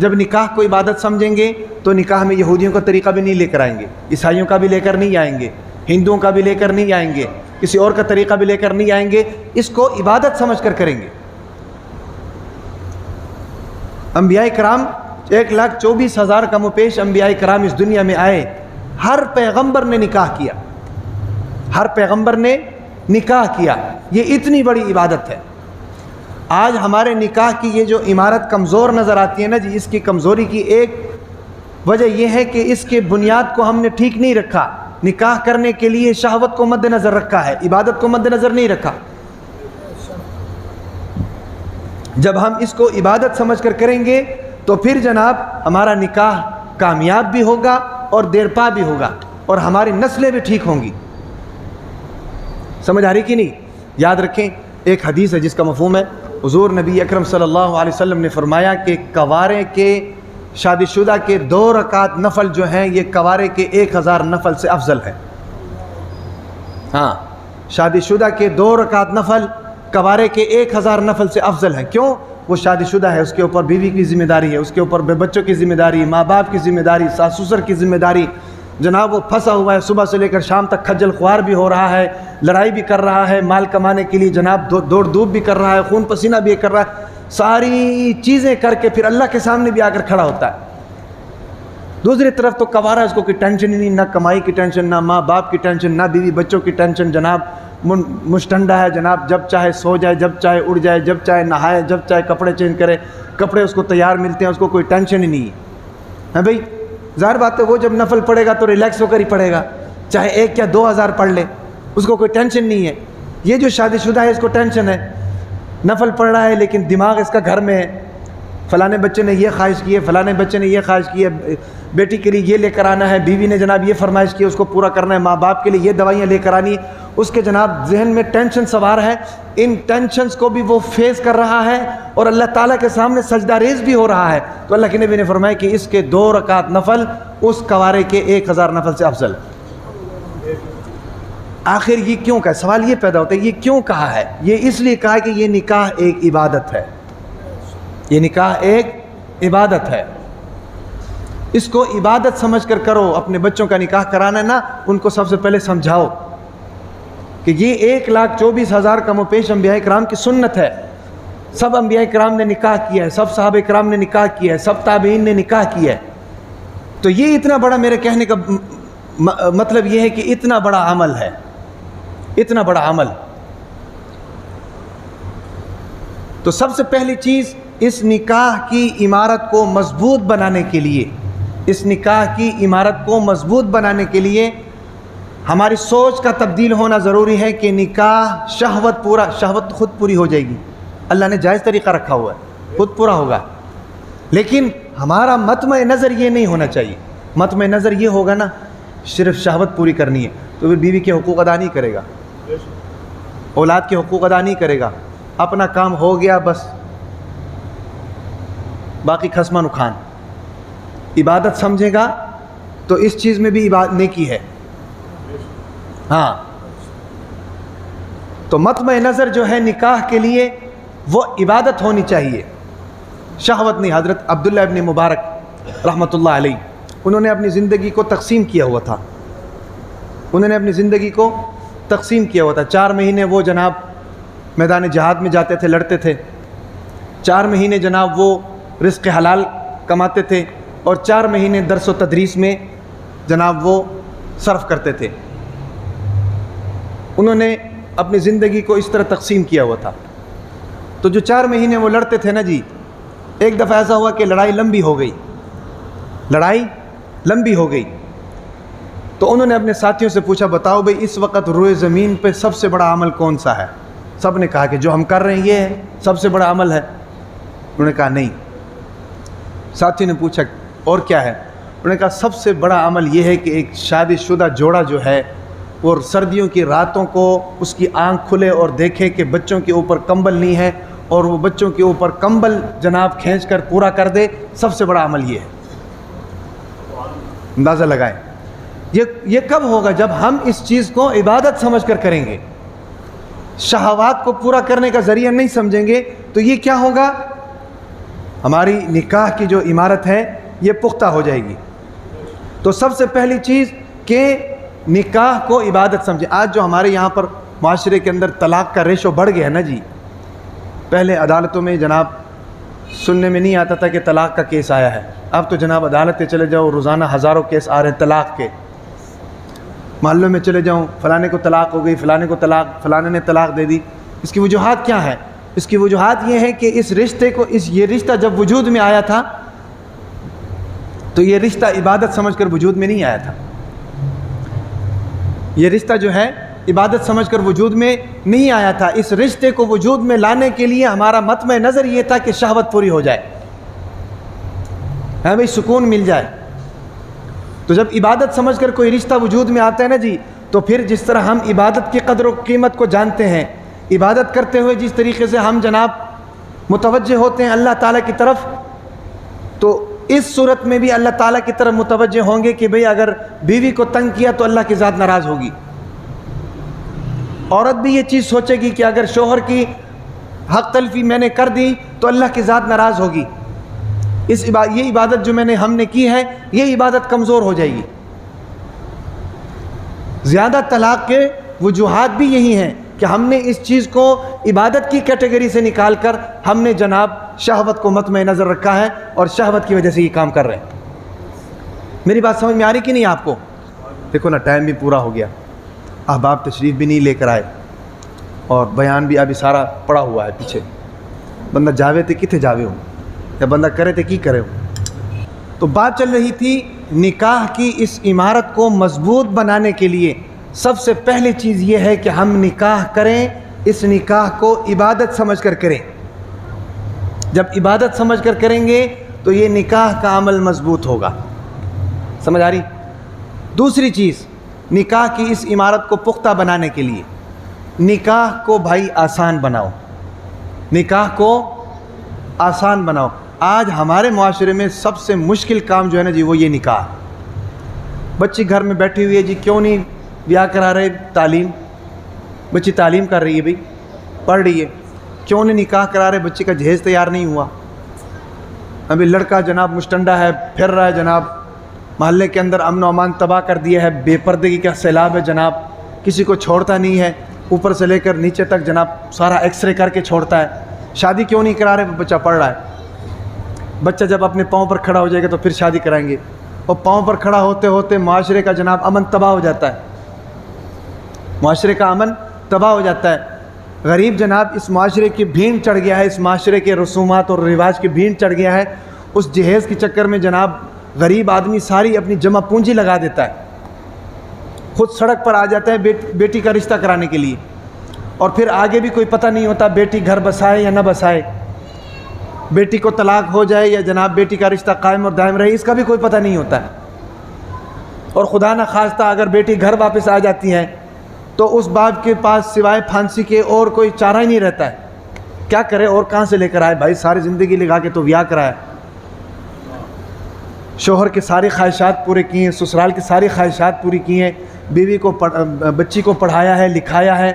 جب نکاح کو عبادت سمجھیں گے تو نکاح میں یہودیوں کا طریقہ بھی نہیں لے کر آئیں گے، عیسائیوں کا بھی لے کر نہیں آئیں گے، ہندوؤں کا بھی لے کر نہیں آئیں گے، کسی اور کا طریقہ بھی لے کر نہیں آئیں گے. اس کو عبادت سمجھ کر کریں گے. انبیاء کرام 1,24,000 کم و پیش انبیاء کرام اس دنیا میں آئے. ہر پیغمبر نے نکاح کیا، ہر پیغمبر نے نکاح کیا. یہ اتنی بڑی عبادت ہے. آج ہمارے نکاح کی یہ جو عمارت کمزور نظر آتی ہے نا جی، اس کی کمزوری کی ایک وجہ یہ ہے کہ اس کے بنیاد کو ہم نے ٹھیک نہیں رکھا. نکاح کرنے کے لیے شہوت کو مد نظر رکھا ہے، عبادت کو مد نظر نہیں رکھا. جب ہم اس کو عبادت سمجھ کر کریں گے تو پھر جناب ہمارا نکاح کامیاب بھی ہوگا اور دیرپا بھی ہوگا اور ہماری نسلیں بھی ٹھیک ہوں گی. سمجھ آ رہی کہ نہیں؟ یاد رکھیں ایک حدیث ہے جس کا مفہوم ہے، حضور نبی اکرم صلی اللہ علیہ وسلم نے فرمایا کہ کوارے کے شادی شدہ کے 2 رکعت نفل جو ہیں یہ کوارے کے 1000 نفل سے افضل ہے. ہاں، شادی شدہ کے 2 رکعت نفل کوارے کے 1000 نفل سے افضل ہیں. کیوں؟ وہ شادی شدہ ہے، اس کے اوپر بیوی کی ذمہ داری ہے، اس کے اوپر بچوں کی ذمہ داری، ماں باپ کی ذمہ داری، ساس سسر کی ذمہ داری. جناب وہ پھنسا ہوا ہے، صبح سے لے کر شام تک کھجل خوار بھی ہو رہا ہے، لڑائی بھی کر رہا ہے، مال کمانے کے لیے جناب دوڑ دھوپ بھی کر رہا ہے، خون پسینہ بھی کر رہا ہے، ساری چیزیں کر کے پھر اللہ کے سامنے بھی آ کر کھڑا ہوتا ہے. دوسری طرف تو کوارا، اس کو کوئی ٹینشن ہی نہیں، نہ کمائی کی ٹینشن، نہ ماں باپ کی ٹینشن، نہ بیوی بچوں کی ٹینشن. جناب مشٹنڈا ہے، جناب جب چاہے سو جائے، جب چاہے اڑ جائے، جب چاہے نہائے، جب چاہے کپڑے چینج کرے، کپڑے اس کو تیار ملتے ہیں، اس کو کوئی ٹینشن ہی نہیں ہے بھائی. ظاہر بات ہے وہ جب نفل پڑھے گا تو ریلیکس ہو کر ہی پڑھے گا، چاہے 1 یا 2 ہزار پڑھ لے، اس کو کوئی ٹینشن نہیں ہے. یہ جو شادی شدہ ہے اس کو ٹینشن ہے، نفل پڑھ رہا ہے لیکن دماغ اس کا گھر میں ہے، فلانے بچے نے یہ خواہش کی ہے، فلانے بچے نے یہ خواہش کی ہے، بیٹی کے لیے یہ لے کر آنا ہے، بیوی نے جناب یہ فرمائش کی ہے، اس کو پورا کرنا ہے، ماں باپ کے لیے یہ دوائیاں لے کر آنی ہے. اس کے جناب ذہن میں ٹینشن سوار ہے. ان ٹینشنز کو بھی وہ فیس کر رہا ہے اور اللہ تعالیٰ کے سامنے سجدہ ریز بھی ہو رہا ہے. تو اللہ کے نبی نے فرمایا کہ اس کے 2 رکعت نفل اس کوارے کے 1000 نفل سے افضل. آخر یہ کیوں کہا؟ سوال یہ پیدا ہوتا ہے یہ کیوں کہا ہے؟ یہ اس لیے کہا ہے کہ یہ نکاح ایک عبادت ہے. یہ نکاح ایک عبادت ہے، اس کو عبادت سمجھ کر کرو. اپنے بچوں کا نکاح کرانا ہے نا، ان کو سب سے پہلے سمجھاؤ کہ یہ 1,24,000 کم و بیش انبیاء کرام کی سنت ہے. سب انبیاء کرام نے نکاح کیا ہے، سب صحابہ کرام نے نکاح کیا ہے، سب تابعین نے نکاح کیا ہے. تو یہ اتنا بڑا، میرے کہنے کا مطلب یہ ہے کہ اتنا بڑا عمل ہے، اتنا بڑا عمل. تو سب سے پہلی چیز اس نکاح کی عمارت کو مضبوط بنانے کے لیے، اس نکاح کی عمارت کو مضبوط بنانے کے لیے ہماری سوچ کا تبدیل ہونا ضروری ہے کہ نکاح شہوت خود پوری ہو جائے گی. اللہ نے جائز طریقہ رکھا ہوا ہے، خود پورا ہوگا. لیکن ہمارا مطمع نظر یہ نہیں ہونا چاہیے. مطمع نظر یہ ہوگا نا صرف شہوت پوری کرنی ہے تو پھر بیوی کے حقوق ادا نہیں کرے گا، اولاد کے حقوق ادا نہیں کرے گا. اپنا کام ہو گیا بس، باقی خسمہ نخان. عبادت سمجھے گا تو اس چیز میں بھی نیکی ہے. ہاں، تو مطمع نظر جو ہے نکاح کے لیے وہ عبادت ہونی چاہیے، شہوت نہیں. حضرت عبداللہ ابن مبارک رحمۃ اللہ علیہ، انہوں نے اپنی زندگی کو تقسیم کیا ہوا تھا. 4 مہینے وہ جناب میدان جہاد میں جاتے تھے، لڑتے تھے. 4 مہینے جناب وہ رزق حلال کماتے تھے، اور 4 مہینے درس و تدریس میں جناب وہ صرف کرتے تھے. انہوں نے اپنی زندگی کو اس طرح تقسیم کیا ہوا تھا. تو جو 4 مہینے وہ لڑتے تھے نا جی، ایک دفعہ ایسا ہوا کہ لڑائی لمبی ہو گئی. تو انہوں نے اپنے ساتھیوں سے پوچھا، بتاؤ بھئی اس وقت روئے زمین پہ سب سے بڑا عمل کون سا ہے؟ سب نے کہا کہ جو ہم کر رہے ہیں یہ ہے سب سے بڑا عمل ہے. انہوں نے کہا نہیں. ساتھیوں نے پوچھا اور کیا ہے؟ انہوں نے کہا سب سے بڑا عمل یہ ہے کہ ایک شادی شدہ جوڑا جو ہے اور سردیوں کی راتوں کو اس کی آنکھ کھلے اور دیکھے کہ بچوں کے اوپر کمبل نہیں ہے، اور وہ بچوں کے اوپر کمبل جناب کھینچ کر پورا کر دے. سب سے بڑا عمل یہ ہے. اندازہ لگائیں یہ کب ہوگا؟ جب ہم اس چیز کو عبادت سمجھ کر کریں گے، شہوات کو پورا کرنے کا ذریعہ نہیں سمجھیں گے. تو یہ کیا ہوگا؟ ہماری نکاح کی جو عمارت ہے یہ پختہ ہو جائے گی. تو سب سے پہلی چیز کہ نکاح کو عبادت سمجھیں. آج جو ہمارے یہاں پر معاشرے کے اندر طلاق کا ریشو بڑھ گیا ہے نا جی، پہلے عدالتوں میں جناب سننے میں نہیں آتا تھا کہ طلاق کا کیس آیا ہے. اب تو جناب عدالتیں چلے جاؤ، روزانہ ہزاروں کیس آ رہے ہیں طلاق کے. محلوں میں چلے جاؤں، فلانے کو طلاق ہو گئی، فلانے نے طلاق دے دی. اس کی وجوہات کیا ہیں؟ اس کی وجوہات یہ ہے کہ اس رشتے کو یہ رشتہ جب وجود میں آیا تھا تو یہ رشتہ عبادت سمجھ کر وجود میں نہیں آیا تھا. یہ رشتہ جو ہے عبادت سمجھ کر وجود میں نہیں آیا تھا. اس رشتے کو وجود میں لانے کے لیے ہمارا مطمع نظر یہ تھا کہ شہوت پوری ہو جائے، بھئی سکون مل جائے. تو جب عبادت سمجھ کر کوئی رشتہ وجود میں آتا ہے نا جی، تو پھر جس طرح ہم عبادت کی قدر و قیمت کو جانتے ہیں، عبادت کرتے ہوئے جس طریقے سے ہم جناب متوجہ ہوتے ہیں اللہ تعالیٰ کی طرف، تو اس صورت میں بھی اللہ تعالیٰ کی طرف متوجہ ہوں گے کہ بھئی اگر بیوی کو تنگ کیا تو اللہ کی ذات ناراض ہوگی. عورت بھی یہ چیز سوچے گی کہ اگر شوہر کی حق تلفی میں نے کر دی تو اللہ کی ذات ناراض ہوگی. یہ عبادت جو ہم نے کی ہے یہ عبادت کمزور ہو جائے گی. زیادہ طلاق کے وجوہات بھی یہی ہیں کہ ہم نے اس چیز کو عبادت کی کیٹیگری سے نکال کر ہم نے جناب شہوت کو مطمع نظر رکھا ہے اور شہوت کی وجہ سے یہ کام کر رہے ہیں. میری بات سمجھ میں آ رہی کہ نہیں آپ کو؟ دیکھو نا ٹائم بھی پورا ہو گیا، احباب تشریف بھی نہیں لے کر آئے اور بیان بھی ابھی سارا پڑا ہوا ہے پیچھے. بندہ جاوے تھے کتنے جاوے ہوں. یا بندہ کرے تو کی کرے. تو بات چل رہی تھی نکاح کی اس عمارت کو مضبوط بنانے کے لیے سب سے پہلی چیز یہ ہے کہ ہم نکاح کریں، اس نکاح کو عبادت سمجھ کر کریں. جب عبادت سمجھ کر کریں گے تو یہ نکاح کا عمل مضبوط ہوگا. سمجھ آ رہی؟ دوسری چیز، نکاح کی اس عمارت کو پختہ بنانے کے لیے نکاح کو بھائی آسان بناؤ. نکاح کو آسان بناؤ. آج ہمارے معاشرے میں سب سے مشکل کام جو ہے نا جی وہ یہ نکاح. بچی گھر میں بیٹھی ہوئی ہے جی، کیوں نہیں بیاہ کرا رہے؟ تعلیم، بچی تعلیم کر رہی ہے بھائی، پڑھ رہی ہے، کیوں نہیں نکاح کرا رہے؟ بچی کا جہیز تیار نہیں ہوا. ابھی لڑکا جناب مشٹنڈا ہے، پھر رہا ہے جناب، محلے کے اندر امن و امان تباہ کر دیا ہے، بے پردگی کا سیلاب ہے جناب، کسی کو چھوڑتا نہیں ہے، اوپر سے لے کر نیچے تک جناب سارا ایکس رے کر کے چھوڑتا ہے. شادی کیوں نہیں کرا رہے؟ بچہ پڑھ رہا ہے. بچہ جب اپنے پاؤں پر کھڑا ہو جائے گا تو پھر شادی کرائیں گے. اور پاؤں پر کھڑا ہوتے ہوتے معاشرے کا جناب امن تباہ ہو جاتا ہے، معاشرے کا امن تباہ ہو جاتا ہے. غریب جناب اس معاشرے کی بھیڑ چڑھ گیا ہے، اس معاشرے کے رسومات اور رواج کی بھیڑ چڑھ گیا ہے. اس جہیز کے چکر میں جناب غریب آدمی ساری اپنی جمع پونجی لگا دیتا ہے، خود سڑک پر آ جاتا ہے بیٹی کا رشتہ کرانے کے لیے. اور پھر آگے بھی کوئی پتہ نہیں ہوتا بیٹی گھر بسائے یا نہ بسائے، بیٹی کو طلاق ہو جائے یا جناب بیٹی کا رشتہ قائم اور دائم رہے، اس کا بھی کوئی پتہ نہیں ہوتا ہے. اور خدا نہ خواستہ اگر بیٹی گھر واپس آ جاتی ہے تو اس باپ کے پاس سوائے پھانسی کے اور کوئی چارہ ہی نہیں رہتا ہے. کیا کرے اور کہاں سے لے کر آئے؟ بھائی ساری زندگی لگا کے تو بیاہ کرایا، شوہر کے ساری خواہشات پورے کی ہیں، سسرال کی ساری خواہشات پوری کی ہیں، بیوی کو بچی کو پڑھایا ہے، لکھایا ہے،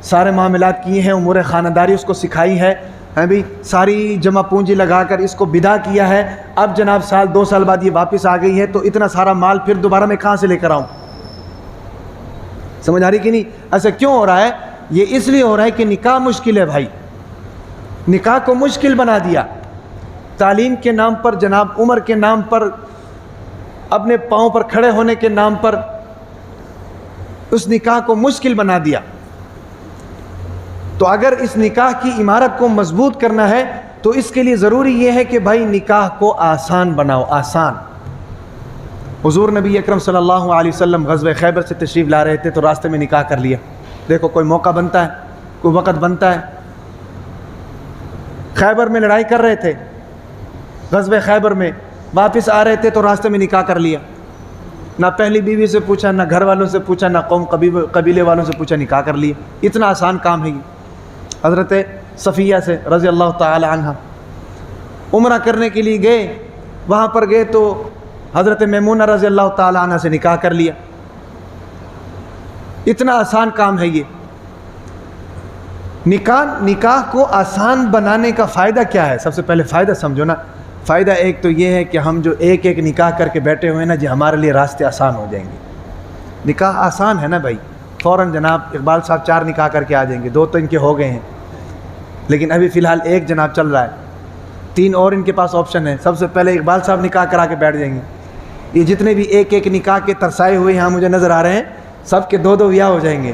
سارے معاملات کیے ہیں، امور خانداری اس کو سکھائی ہے بھی، ساری جمع پونجی لگا کر اس کو بدا کیا ہے. اب جناب سال 2 سال بعد یہ واپس آ گئی ہے تو اتنا سارا مال پھر دوبارہ میں کہاں سے لے کر آؤں؟ سمجھ آ رہی کہ نہیں؟ ایسا کیوں ہو رہا ہے؟ یہ اس لیے ہو رہا ہے کہ نکاح مشکل ہے بھائی. نکاح کو مشکل بنا دیا. تعلیم کے نام پر جناب، عمر کے نام پر، اپنے پاؤں پر کھڑے ہونے کے نام پر اس نکاح کو مشکل بنا دیا. تو اگر اس نکاح کی عمارت کو مضبوط کرنا ہے تو اس کے لیے ضروری یہ ہے کہ بھائی نکاح کو آسان بناؤ. آسان. حضور نبی اکرم صلی اللہ علیہ وسلم غزوہ خیبر سے تشریف لا رہے تھے تو راستے میں نکاح کر لیا. دیکھو کوئی موقع بنتا ہے، کوئی وقت بنتا ہے. خیبر میں لڑائی کر رہے تھے، غزوہ خیبر میں واپس آ رہے تھے تو راستے میں نکاح کر لیا. نہ پہلی بیوی سے پوچھا، نہ گھر والوں سے پوچھا، نہ قوم قبیلے والوں سے پوچھا، نکاح کر لیا. اتنا آسان کام ہے یہ. حضرت صفیہ سے رضی اللہ تعالی عنہ عمرہ کرنے کے لیے گئے، وہاں پر گئے تو حضرت میمونہ رضی اللہ تعالی عنہ سے نکاح کر لیا. اتنا آسان کام ہے یہ. نکاح کو آسان بنانے کا فائدہ کیا ہے؟ سب سے پہلے فائدہ سمجھو نا. فائدہ ایک تو یہ ہے کہ ہم جو ایک ایک نکاح کر کے بیٹھے ہوئے نا جی، ہمارے لیے راستے آسان ہو جائیں گے. نکاح آسان ہے نا بھائی. فوراً جناب اقبال صاحب 4 نکاح کر کے آ جائیں گے. 2 تو ان کے ہو گئے ہیں، لیکن ابھی فی الحال 1 جناب چل رہا ہے. 3 اور ان کے پاس آپشن ہے. سب سے پہلے اقبال صاحب نکاح کرا کے بیٹھ جائیں گے. یہ جتنے بھی ایک ایک نکاح کے ترسائے ہوئے یہاں مجھے نظر آ رہے ہیں، سب کے 2 بیاہ ہو جائیں گے.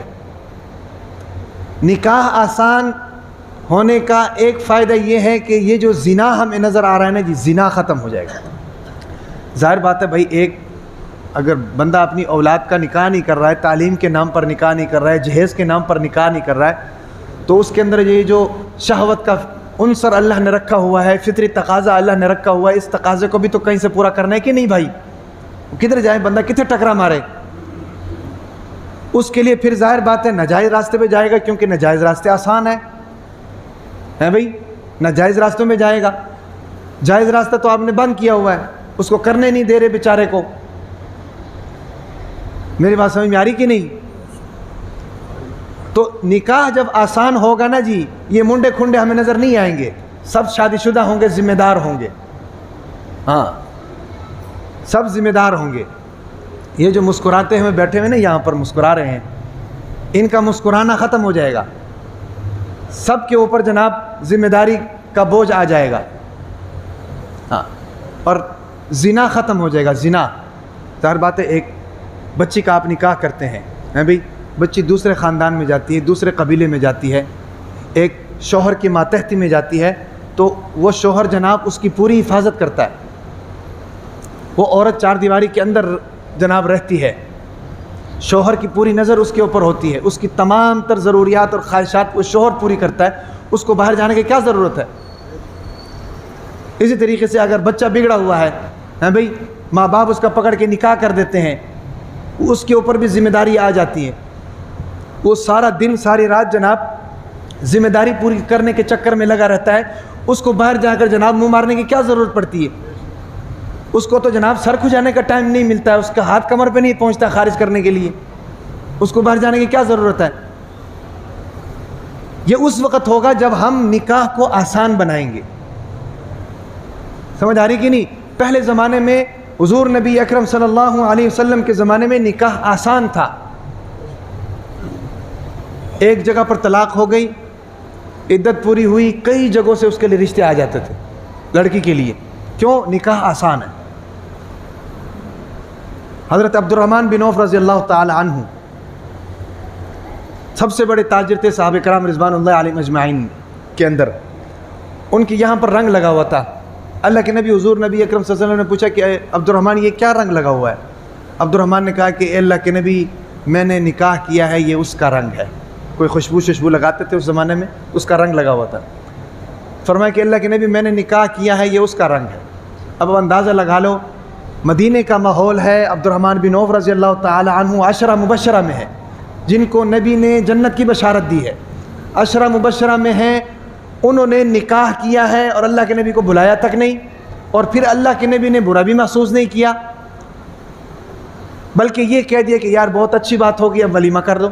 نکاح آسان ہونے کا ایک فائدہ یہ ہے کہ یہ جو زنا ہمیں نظر آ رہا ہے نا جی، زنا ختم ہو جائے گا. ظاہر بات ہے بھائی، ایک اگر بندہ اپنی اولاد کا نکاح نہیں کر رہا ہے، تعلیم کے نام پر نکاح نہیں کر رہا ہے، جہیز کے نام پر نکاح نہیں کر رہا ہے، تو اس کے اندر یہ جو شہوت کا عنصر اللہ نے رکھا ہوا ہے، فطری تقاضا اللہ نے رکھا ہوا ہے، اس تقاضے کو بھی تو کہیں سے پورا کرنا ہے کہ نہیں بھائی؟ کدھر جائے بندہ، کتنے ٹکرا مارے؟ اس کے لیے پھر ظاہر بات ہے ناجائز راستے پہ جائے گا، کیونکہ ناجائز راستے آسان ہیں بھائی. ناجائز راستوں میں جائے گا. جائز راستہ تو آپ نے بند کیا ہوا ہے، اس کو کرنے نہیں دے رہے بیچارے کو. میری بات سمجھ میں آ رہی کہ نہیں؟ تو نکاح جب آسان ہوگا نا جی، یہ منڈے کھنڈے ہمیں نظر نہیں آئیں گے. سب شادی شدہ ہوں گے، ذمہ دار ہوں گے. ہاں، سب ذمہ دار ہوں گے. یہ جو مسکراتے ہوئے بیٹھے ہوئے نا یہاں پر مسکرا رہے ہیں، ان کا مسکرانا ختم ہو جائے گا. سب کے اوپر جناب ذمہ داری کا بوجھ آ جائے گا. ہاں، اور زنا ختم ہو جائے گا. زنا ظاہر بات ہے، ایک بچی کا آپ نکاح کرتے ہیں بھائی، بچی دوسرے خاندان میں جاتی ہے، دوسرے قبیلے میں جاتی ہے، ایک شوہر کی ماتحتی میں جاتی ہے، تو وہ شوہر جناب اس کی پوری حفاظت کرتا ہے. وہ عورت چار دیواری کے اندر جناب رہتی ہے، شوہر کی پوری نظر اس کے اوپر ہوتی ہے، اس کی تمام تر ضروریات اور خواہشات وہ شوہر پوری کرتا ہے، اس کو باہر جانے کی کیا ضرورت ہے. اسی طریقے سے اگر بچہ بگڑا ہوا ہے بھائی، ماں باپ اس کا پکڑ کے نکاح کر دیتے ہیں، اس کے اوپر بھی ذمہ داری آ جاتی ہے. وہ سارا دن ساری رات جناب ذمہ داری پوری کرنے کے چکر میں لگا رہتا ہے، اس کو باہر جا کر جناب منہ مارنے کی کیا ضرورت پڑتی ہے. اس کو تو جناب سر کھجانے کا ٹائم نہیں ملتا ہے، اس کا ہاتھ کمر پہ نہیں پہنچتا خارج کرنے کے لیے، اس کو باہر جانے کی کیا ضرورت ہے. یہ اس وقت ہوگا جب ہم نکاح کو آسان بنائیں گے. سمجھ آ رہی کہ نہیں؟ پہلے زمانے میں حضور نبی اکرم صلی اللہ علیہ وسلم کے زمانے میں نکاح آسان تھا. ایک جگہ پر طلاق ہو گئی، عدت پوری ہوئی، کئی جگہوں سے اس کے لیے رشتے آ جاتے تھے لڑکی کے لیے. کیوں؟ نکاح آسان ہے. حضرت عبد الرحمن بن عوف رضی اللہ تعالی عنہ سب سے بڑے تاجر تھے صحابہ کرام رضوان اللہ علیہم اجمعین کے اندر. ان کی یہاں پر رنگ لگا ہوا تھا. اللہ کے نبی حضور نبی اکرم صلی اللہ علیہ وسلم نے پوچھا کہ اے عبد الرحمن یہ کیا رنگ لگا ہوا ہے؟ عبد الرحمن نے کہا کہ اے اللہ کے نبی میں نے نکاح کیا ہے، یہ اس کا رنگ ہے. کوئی خوشبو لگاتے تھے اس زمانے میں، اس کا رنگ لگا ہوا تھا. فرمایا کہ اللہ کے نبی میں نے نکاح کیا ہے، یہ اس کا رنگ ہے. اب اندازہ لگا لو، مدینے کا ماحول ہے، عبد الرحمن بن عوف رضی اللہ تعالی عنہ عشرہ مبشرہ میں ہے، جن کو نبی نے جنت کی بشارت دی ہے، عشرہ مبشرہ میں ہیں. انہوں نے نکاح کیا ہے اور اللہ کے نبی کو بلایا تک نہیں، اور پھر اللہ کے نبی نے برا بھی محسوس نہیں کیا، بلکہ یہ کہہ دیا کہ یار بہت اچھی بات ہوگی، اب ولیمہ کر دو.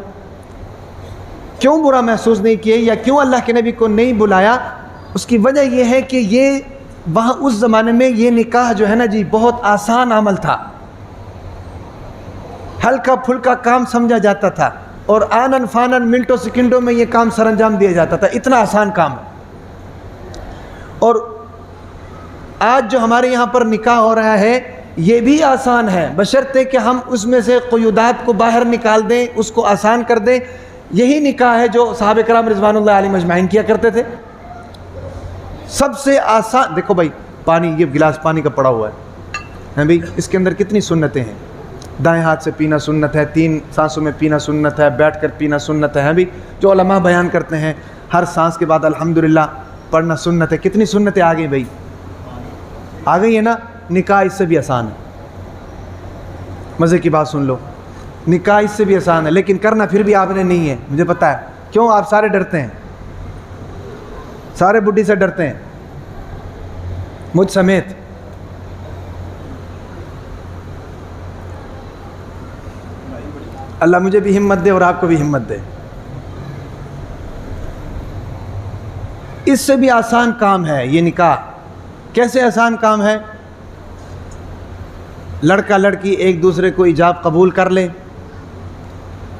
کیوں برا محسوس نہیں کیے یا کیوں اللہ کے نبی کو نہیں بلایا؟ اس کی وجہ یہ ہے کہ یہ وہاں اس زمانے میں یہ نکاح جو ہے نا جی بہت آسان عمل تھا، ہلکا پھلکا کام سمجھا جاتا تھا، اور آنن فانن منٹوں سیکنڈوں میں یہ کام سر انجام دیا جاتا تھا. اتنا آسان کام ہے. اور آج جو ہمارے یہاں پر نکاح ہو رہا ہے یہ بھی آسان ہے، بشرطے کہ ہم اس میں سے قیودات کو باہر نکال دیں، اس کو آسان کر دیں. یہی نکاح ہے جو صحابہ کرام رضوان اللہ علیہم اجمعین کیا کرتے تھے. سب سے آسان دیکھو بھائی، پانی، یہ گلاس پانی کا پڑا ہوا ہے بھائی، اس کے اندر کتنی سنتیں ہیں. دائیں ہاتھ سے پینا سنت ہے، 3 سانسوں میں پینا سنت ہے، بیٹھ کر پینا سنت ہے بھی، جو علماء بیان کرتے ہیں. ہر سانس کے بعد الحمدللہ پڑھنا سنت ہے. کتنی سنتیں آ گئی بھائی، آ گئی ہے نا. نکاح اس سے بھی آسان ہے. مزے کی بات سن لو، نکاح اس سے بھی آسان ہے، لیکن کرنا پھر بھی آپ نے نہیں ہے. مجھے پتہ ہے کیوں آپ سارے ڈرتے ہیں، سارے بڈھی سے ڈرتے ہیں، مجھ سمیت. اللہ مجھے بھی ہمت دے اور آپ کو بھی ہمت دے. اس سے بھی آسان کام ہے یہ نکاح. کیسے آسان کام ہے؟ لڑکا لڑکی ایک دوسرے کو ایجاب قبول کر لیں،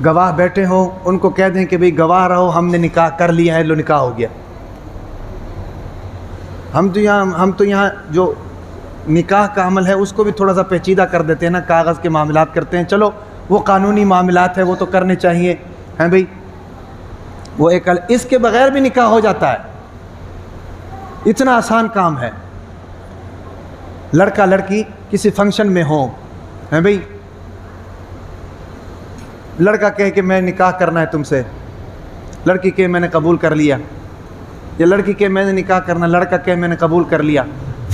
گواہ بیٹھے ہوں، ان کو کہہ دیں کہ بھئی گواہ رہو، ہم نے نکاح کر لیا ہے، لو نکاح ہو گیا. ہم تو یہاں جو نکاح کا عمل ہے اس کو بھی تھوڑا سا پیچیدہ کر دیتے ہیں نا، کاغذ کے معاملات کرتے ہیں. چلو وہ قانونی معاملات ہے، وہ تو کرنے چاہیے ہیں بھئی، وہ ایک اس کے بغیر بھی نکاح ہو جاتا ہے. اتنا آسان کام ہے. لڑکا لڑکی کسی فنکشن میں ہوں ہیں بھئی، لڑکا کہے کہ میں نکاح کرنا ہے تم سے، لڑکی کہے میں نے قبول کر لیا، یا لڑکی کہے میں نے نکاح کرنا، لڑکا کہے میں نے قبول کر لیا.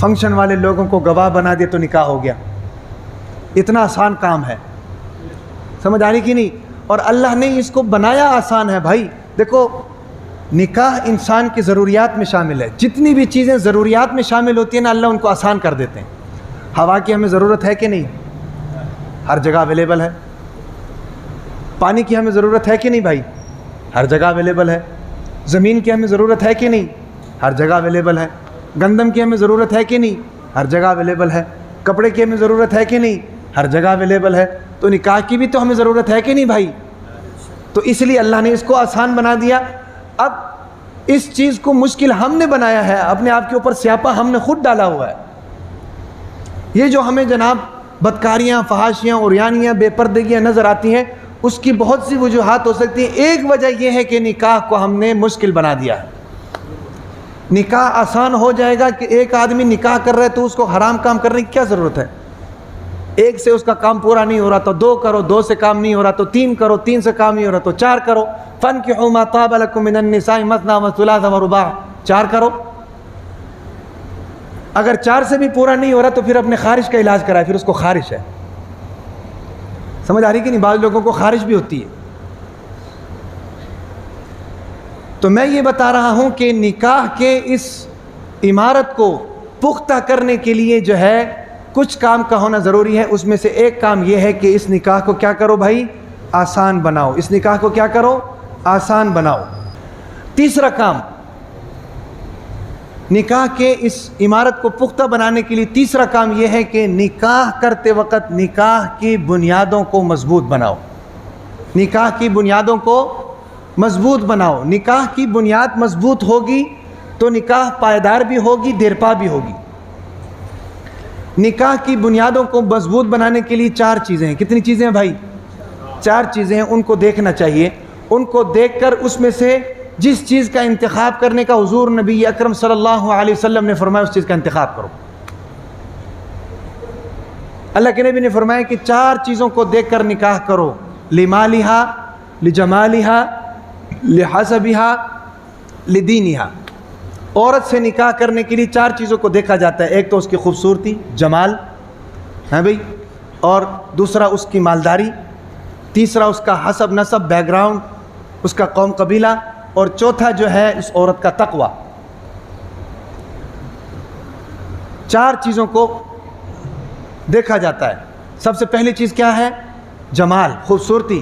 فنکشن والے لوگوں کو گواہ بنا دے تو نکاح ہو گیا. اتنا آسان کام ہے. سمجھ آ رہی کہ نہیں؟ اور اللہ نے اس کو بنایا آسان ہے بھائی. دیکھو نکاح انسان کی ضروریات میں شامل ہے. جتنی بھی چیزیں ضروریات میں شامل ہوتی ہیں نا، اللہ ان کو آسان کر دیتے ہیں. ہوا کی ہمیں ضرورت ہے کہ نہیں؟ ہر جگہ اویلیبل ہے. پانی کی ہمیں ضرورت ہے کہ نہیں بھائی؟ ہر جگہ اویلیبل ہے. زمین کی ہمیں ضرورت ہے کہ نہیں؟ ہر جگہ اویلیبل ہے. گندم کی ہمیں ضرورت ہے کہ نہیں؟ ہر جگہ اویلیبل ہے. کپڑے کی ہمیں ضرورت ہے کہ نہیں؟ ہر جگہ اویلیبل ہے. تو نکاح کی بھی تو ہمیں ضرورت ہے کہ نہیں بھائی؟ تو اس لیے اللہ نے اس کو آسان بنا دیا. اب اس چیز کو مشکل ہم نے بنایا ہے، اپنے آپ کے اوپر سیاپا ہم نے خود ڈالا ہوا ہے. یہ جو ہمیں جناب بدکاریاں، فحاشیاں، عریانیاں، بے پردگیاں نظر آتی ہیں، اس کی بہت سی وجوہات ہو سکتی ہیں. ایک وجہ یہ ہے کہ نکاح کو ہم نے مشکل بنا دیا ہے. نکاح آسان ہو جائے گا کہ ایک آدمی نکاح کر رہا ہے تو اس کو حرام کام کرنے کی کیا ضرورت ہے؟ ایک سے اس کا کام پورا نہیں ہو رہا تو 2 کرو، 2 سے کام نہیں ہو رہا تو 3 کرو، 3 سے کام نہیں ہو رہا تو 4 کرو۔ فَانْكِحُوا مَا طَابَ لَكُم مِّنَ النِّسَاءِ مَثْنَىٰ وَثُلَاثَ وَرُبَاعَ، 4 کرو۔ اگر 4 سے بھی پورا نہیں ہو رہا تو پھر اپنے خارش کا علاج کرائے، پھر اس کو خارش ہے۔ سمجھ آ رہی کہ نہیں؟ بعض لوگوں کو خارش بھی ہوتی ہے۔ تو میں یہ بتا رہا ہوں کہ نکاح کے اس عمارت کو پختہ کرنے کے لیے جو ہے کچھ کام کا ہونا ضروری ہے۔ اس میں سے ایک کام یہ ہے کہ اس نکاح کو کیا کرو بھائی؟ آسان بناؤ۔ اس نکاح کو کیا کرو؟ آسان بناؤ۔ تیسرا کام نکاح کے اس عمارت کو پختہ بنانے کے لیے تیسرا کام یہ ہے کہ نکاح کرتے وقت نکاح کی بنیادوں کو مضبوط بناؤ۔ نکاح کی بنیادوں کو مضبوط بناؤ۔ نکاح کی بنیاد مضبوط ہوگی تو نکاح پائیدار بھی ہوگی، دیرپا بھی ہوگی۔ نکاح کی بنیادوں کو مضبوط بنانے کے لیے 4 چیزیں ہیں۔ کتنی چیزیں ہیں بھائی؟ 4 چیزیں ہیں، ان کو دیکھنا چاہیے۔ ان کو دیکھ کر اس میں سے جس چیز کا انتخاب کرنے کا حضور نبی اکرم صلی اللہ علیہ وسلم نے فرمایا اس چیز کا انتخاب کرو۔ اللہ کے نبی نے فرمایا کہ 4 چیزوں کو دیکھ کر نکاح کرو، لمالہا، لجمالہا، لحسبہا، لدینہا۔ عورت سے نکاح کرنے کے لیے 4 چیزوں کو دیکھا جاتا ہے۔ ایک تو اس کی خوبصورتی، جمال ہے بھائی، اور دوسرا اس کی مالداری، تیسرا اس کا حسب نسب، بیک گراؤنڈ، اس کا قوم قبیلہ، اور چوتھا جو ہے اس عورت کا تقوی۔ 4 چیزوں کو دیکھا جاتا ہے۔ سب سے پہلی چیز کیا ہے؟ جمال، خوبصورتی۔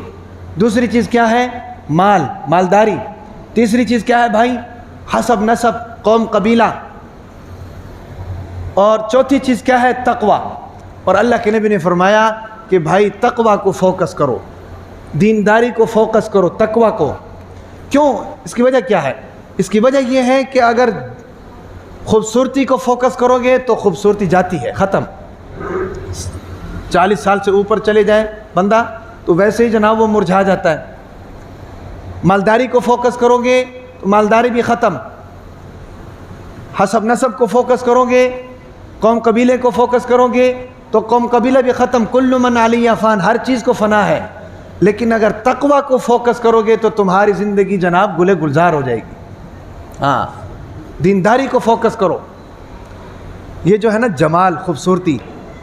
دوسری چیز کیا ہے؟ مال، مالداری۔ تیسری چیز کیا ہے بھائی؟ حسب نسب، قوم قبیلہ۔ اور چوتھی چیز کیا ہے؟ تقوی۔ اور اللہ کے نبی نے فرمایا کہ بھائی تقوی کو فوکس کرو، دینداری کو فوکس کرو، تقوی کو۔ کیوں؟ اس کی وجہ کیا ہے؟ اس کی وجہ یہ ہے کہ اگر خوبصورتی کو فوکس کرو گے تو خوبصورتی جاتی ہے، ختم۔ 40 سال سے اوپر چلے جائے بندہ تو ویسے ہی جناب وہ مرجھا جاتا ہے۔ مالداری کو فوکس کرو گے تو مالداری بھی ختم۔ حسب نسب کو فوکس کرو گے، قوم قبیلے کو فوکس کرو گے تو قوم قبیلہ بھی ختم۔ کل من علیہ فان، ہر چیز کو فنا ہے۔ لیکن اگر تقوی کو فوکس کرو گے تو تمہاری زندگی جناب گلے گلزار ہو جائے گی۔ ہاں، دینداری کو فوکس کرو۔ یہ جو ہے نا جمال، خوبصورتی،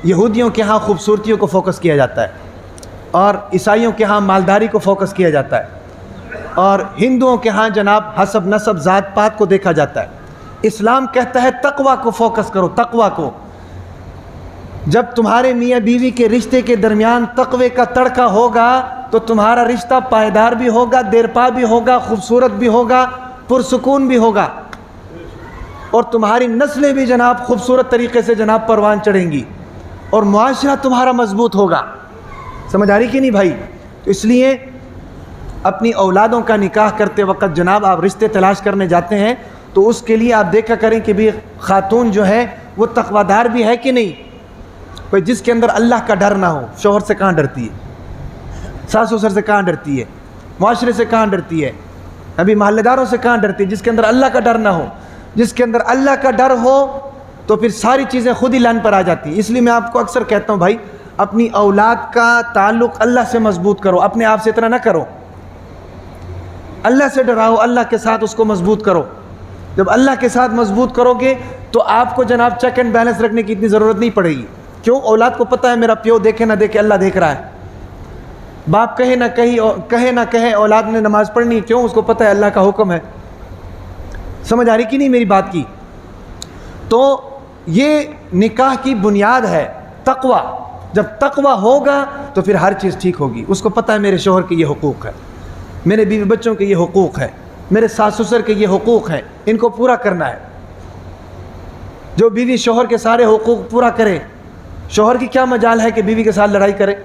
یہودیوں کے ہاں خوبصورتیوں کو فوکس کیا جاتا ہے، اور عیسائیوں کے ہاں مالداری کو فوکس کیا جاتا ہے، اور ہندوؤں کے ہاں جناب حسب نسب، ذات پات کو دیکھا جاتا ہے۔ اسلام کہتا ہے تقوی کو فوکس کرو، تقوی کو۔ جب تمہارے میاں بیوی کے رشتے کے درمیان تقوی کا تڑکا ہوگا تو تمہارا رشتہ پائیدار بھی ہوگا، دیرپا بھی ہوگا، خوبصورت بھی ہوگا، پرسکون بھی ہوگا، اور تمہاری نسلیں بھی جناب خوبصورت طریقے سے جناب پروان چڑھیں گی، اور معاشرہ تمہارا مضبوط ہوگا۔ سمجھ آ رہی کہ نہیں بھائی؟ تو اس لیے اپنی اولادوں کا نکاح کرتے وقت جناب آپ رشتے تلاش کرنے جاتے ہیں تو اس کے لیے آپ دیکھا کریں کہ بھی خاتون جو ہے وہ تقویدار بھی ہے کہ نہیں، کوئی جس کے اندر اللہ کا ڈر نہ ہو۔ شوہر سے کہاں ڈرتی ہے؟ ساس سسر سے کہاں ڈرتی ہے؟ معاشرے سے کہاں ڈرتی ہے؟ ابھی محلے داروں سے کہاں ڈرتی ہے؟ جس کے اندر اللہ کا ڈر نہ ہو۔ جس کے اندر اللہ کا ڈر ہو تو پھر ساری چیزیں خود ہی لائن پر آ جاتی ہیں۔ اس لیے میں آپ کو اکثر کہتا ہوں بھائی اپنی اولاد کا تعلق اللہ سے مضبوط کرو، اپنے آپ سے اتنا نہ کرو۔ اللہ سے ڈراؤ، اللہ کے ساتھ اس کو مضبوط کرو۔ جب اللہ کے ساتھ مضبوط کرو گے تو آپ کو جناب چیک اینڈ بیلنس رکھنے کی اتنی ضرورت نہیں پڑے گی۔ کیوں؟ اولاد کو پتہ ہے میرا پیو دیکھے نہ دیکھے اللہ دیکھ رہا ہے۔ باپ کہے نہ کہے اولاد نے نماز پڑھنی، کیوں؟ اس کو پتہ ہے اللہ کا حکم ہے۔ سمجھ آ رہی کہ نہیں میری بات کی؟ تو یہ نکاح کی بنیاد ہے تقوی۔ جب تقوی ہوگا تو پھر ہر چیز ٹھیک ہوگی۔ اس کو پتہ ہے میرے شوہر کے یہ حقوق ہے، میرے بیوی بچوں کے یہ حقوق ہے، میرے ساس سسر کے یہ حقوق ہیں، ان کو پورا کرنا ہے۔ جو بیوی شوہر کے سارے حقوق پورا کرے، شوہر کی کیا مجال ہے کہ بیوی کے ساتھ لڑائی کرے؟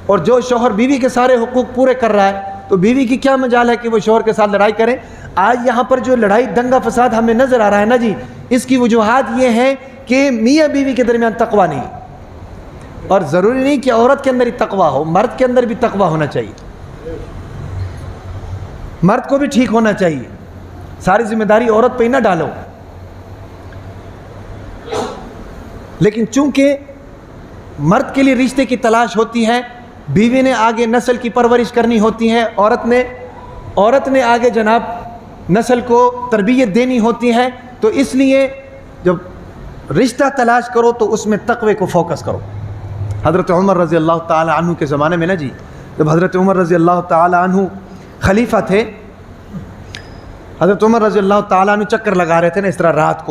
اور جو شوہر بیوی کے سارے حقوق پورے کر رہا ہے تو بیوی کی کیا مجال ہے کہ وہ شوہر کے ساتھ لڑائی کرے؟ آج یہاں پر جو لڑائی دنگا فساد ہمیں نظر آ رہا ہے نا جی، اس کی وجوہات یہ ہیں کہ میاں بیوی کے درمیان تقوی نہیں۔ اور ضروری نہیں کہ عورت کے اندر ہی تقوی ہو، مرد کے اندر بھی تقوی ہونا چاہیے، مرد کو بھی ٹھیک ہونا چاہیے۔ ساری ذمہ داری عورت پہ ہی نہ ڈالو۔ لیکن چونکہ مرد کے لیے رشتے کی تلاش ہوتی ہے، بیوی نے آگے نسل کی پرورش کرنی ہوتی ہے، عورت نے آگے جناب نسل کو تربیت دینی ہوتی ہے، تو اس لیے جب رشتہ تلاش کرو تو اس میں تقوی کو فوکس کرو۔ حضرت عمر رضی اللہ تعالی عنہ کے زمانے میں نا جی، جب حضرت عمر رضی اللہ تعالی عنہ خلیفہ تھے، حضرت عمر رضی اللہ تعالیٰ عنہ چکر لگا رہے تھے نا، اس طرح رات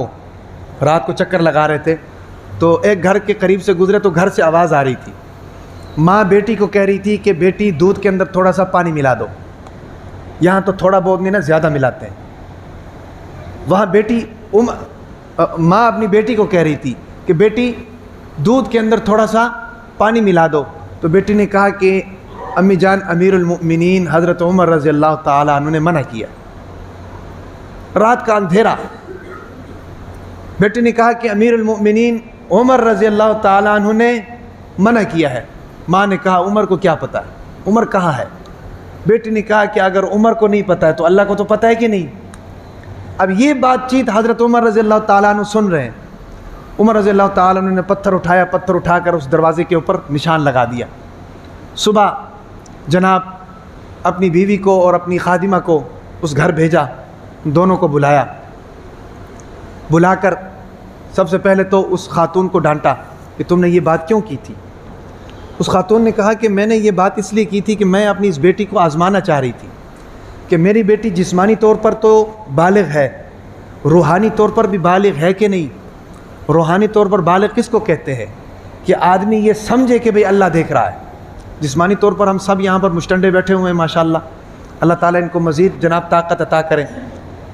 کو چکر لگا رہے تھے، تو ایک گھر کے قریب سے گزرے تو گھر سے آواز آ رہی تھی، ماں بیٹی کو کہہ رہی تھی کہ بیٹی دودھ کے اندر تھوڑا سا پانی ملا دو، یہاں تو تھوڑا بہت نہیں نا، زیادہ ملاتے ہیں۔ وہاں ماں اپنی بیٹی کو کہہ رہی تھی کہ بیٹی دودھ کے اندر تھوڑا سا پانی ملا دو، تو بیٹی نے کہا کہ امی جان، امیر المؤمنین حضرت عمر رضی اللہ تعالیٰ عنہ نے منع کیا، رات کا اندھیرا، بیٹی نے کہا کہ امیر المؤمنین عمر رضی اللہ تعالیٰ عنہ نے منع کیا ہے۔ ماں نے کہا عمر کو کیا پتہ ہے، عمر کہاں ہے؟ بیٹی نے کہا کہ اگر عمر کو نہیں پتہ ہے تو اللہ کو تو پتہ ہے کہ نہیں۔ اب یہ بات چیت حضرت عمر رضی اللہ تعالیٰ عنہ سن رہے ہیں۔ عمر رضی اللہ تعالیٰ عنہ نے پتھر اٹھا کر اس دروازے کے اوپر نشان لگا دیا۔ صبح جناب اپنی بیوی کو اور اپنی خادمہ کو اس گھر بھیجا، دونوں کو بلا کر سب سے پہلے تو اس خاتون کو ڈانٹا کہ تم نے یہ بات کیوں کی تھی؟ اس خاتون نے کہا کہ میں نے یہ بات اس لیے کی تھی کہ میں اپنی اس بیٹی کو آزمانا چاہ رہی تھی کہ میری بیٹی جسمانی طور پر تو بالغ ہے، روحانی طور پر بھی بالغ ہے کہ نہیں۔ روحانی طور پر بالغ کس کو کہتے ہیں؟ کہ آدمی یہ سمجھے کہ بھئی اللہ دیکھ رہا ہے۔ جسمانی طور پر ہم سب یہاں پر مشٹنڈے بیٹھے ہوئے ہیں ماشاءاللہ، اللہ تعالیٰ ان کو مزید جناب طاقت عطا کریں،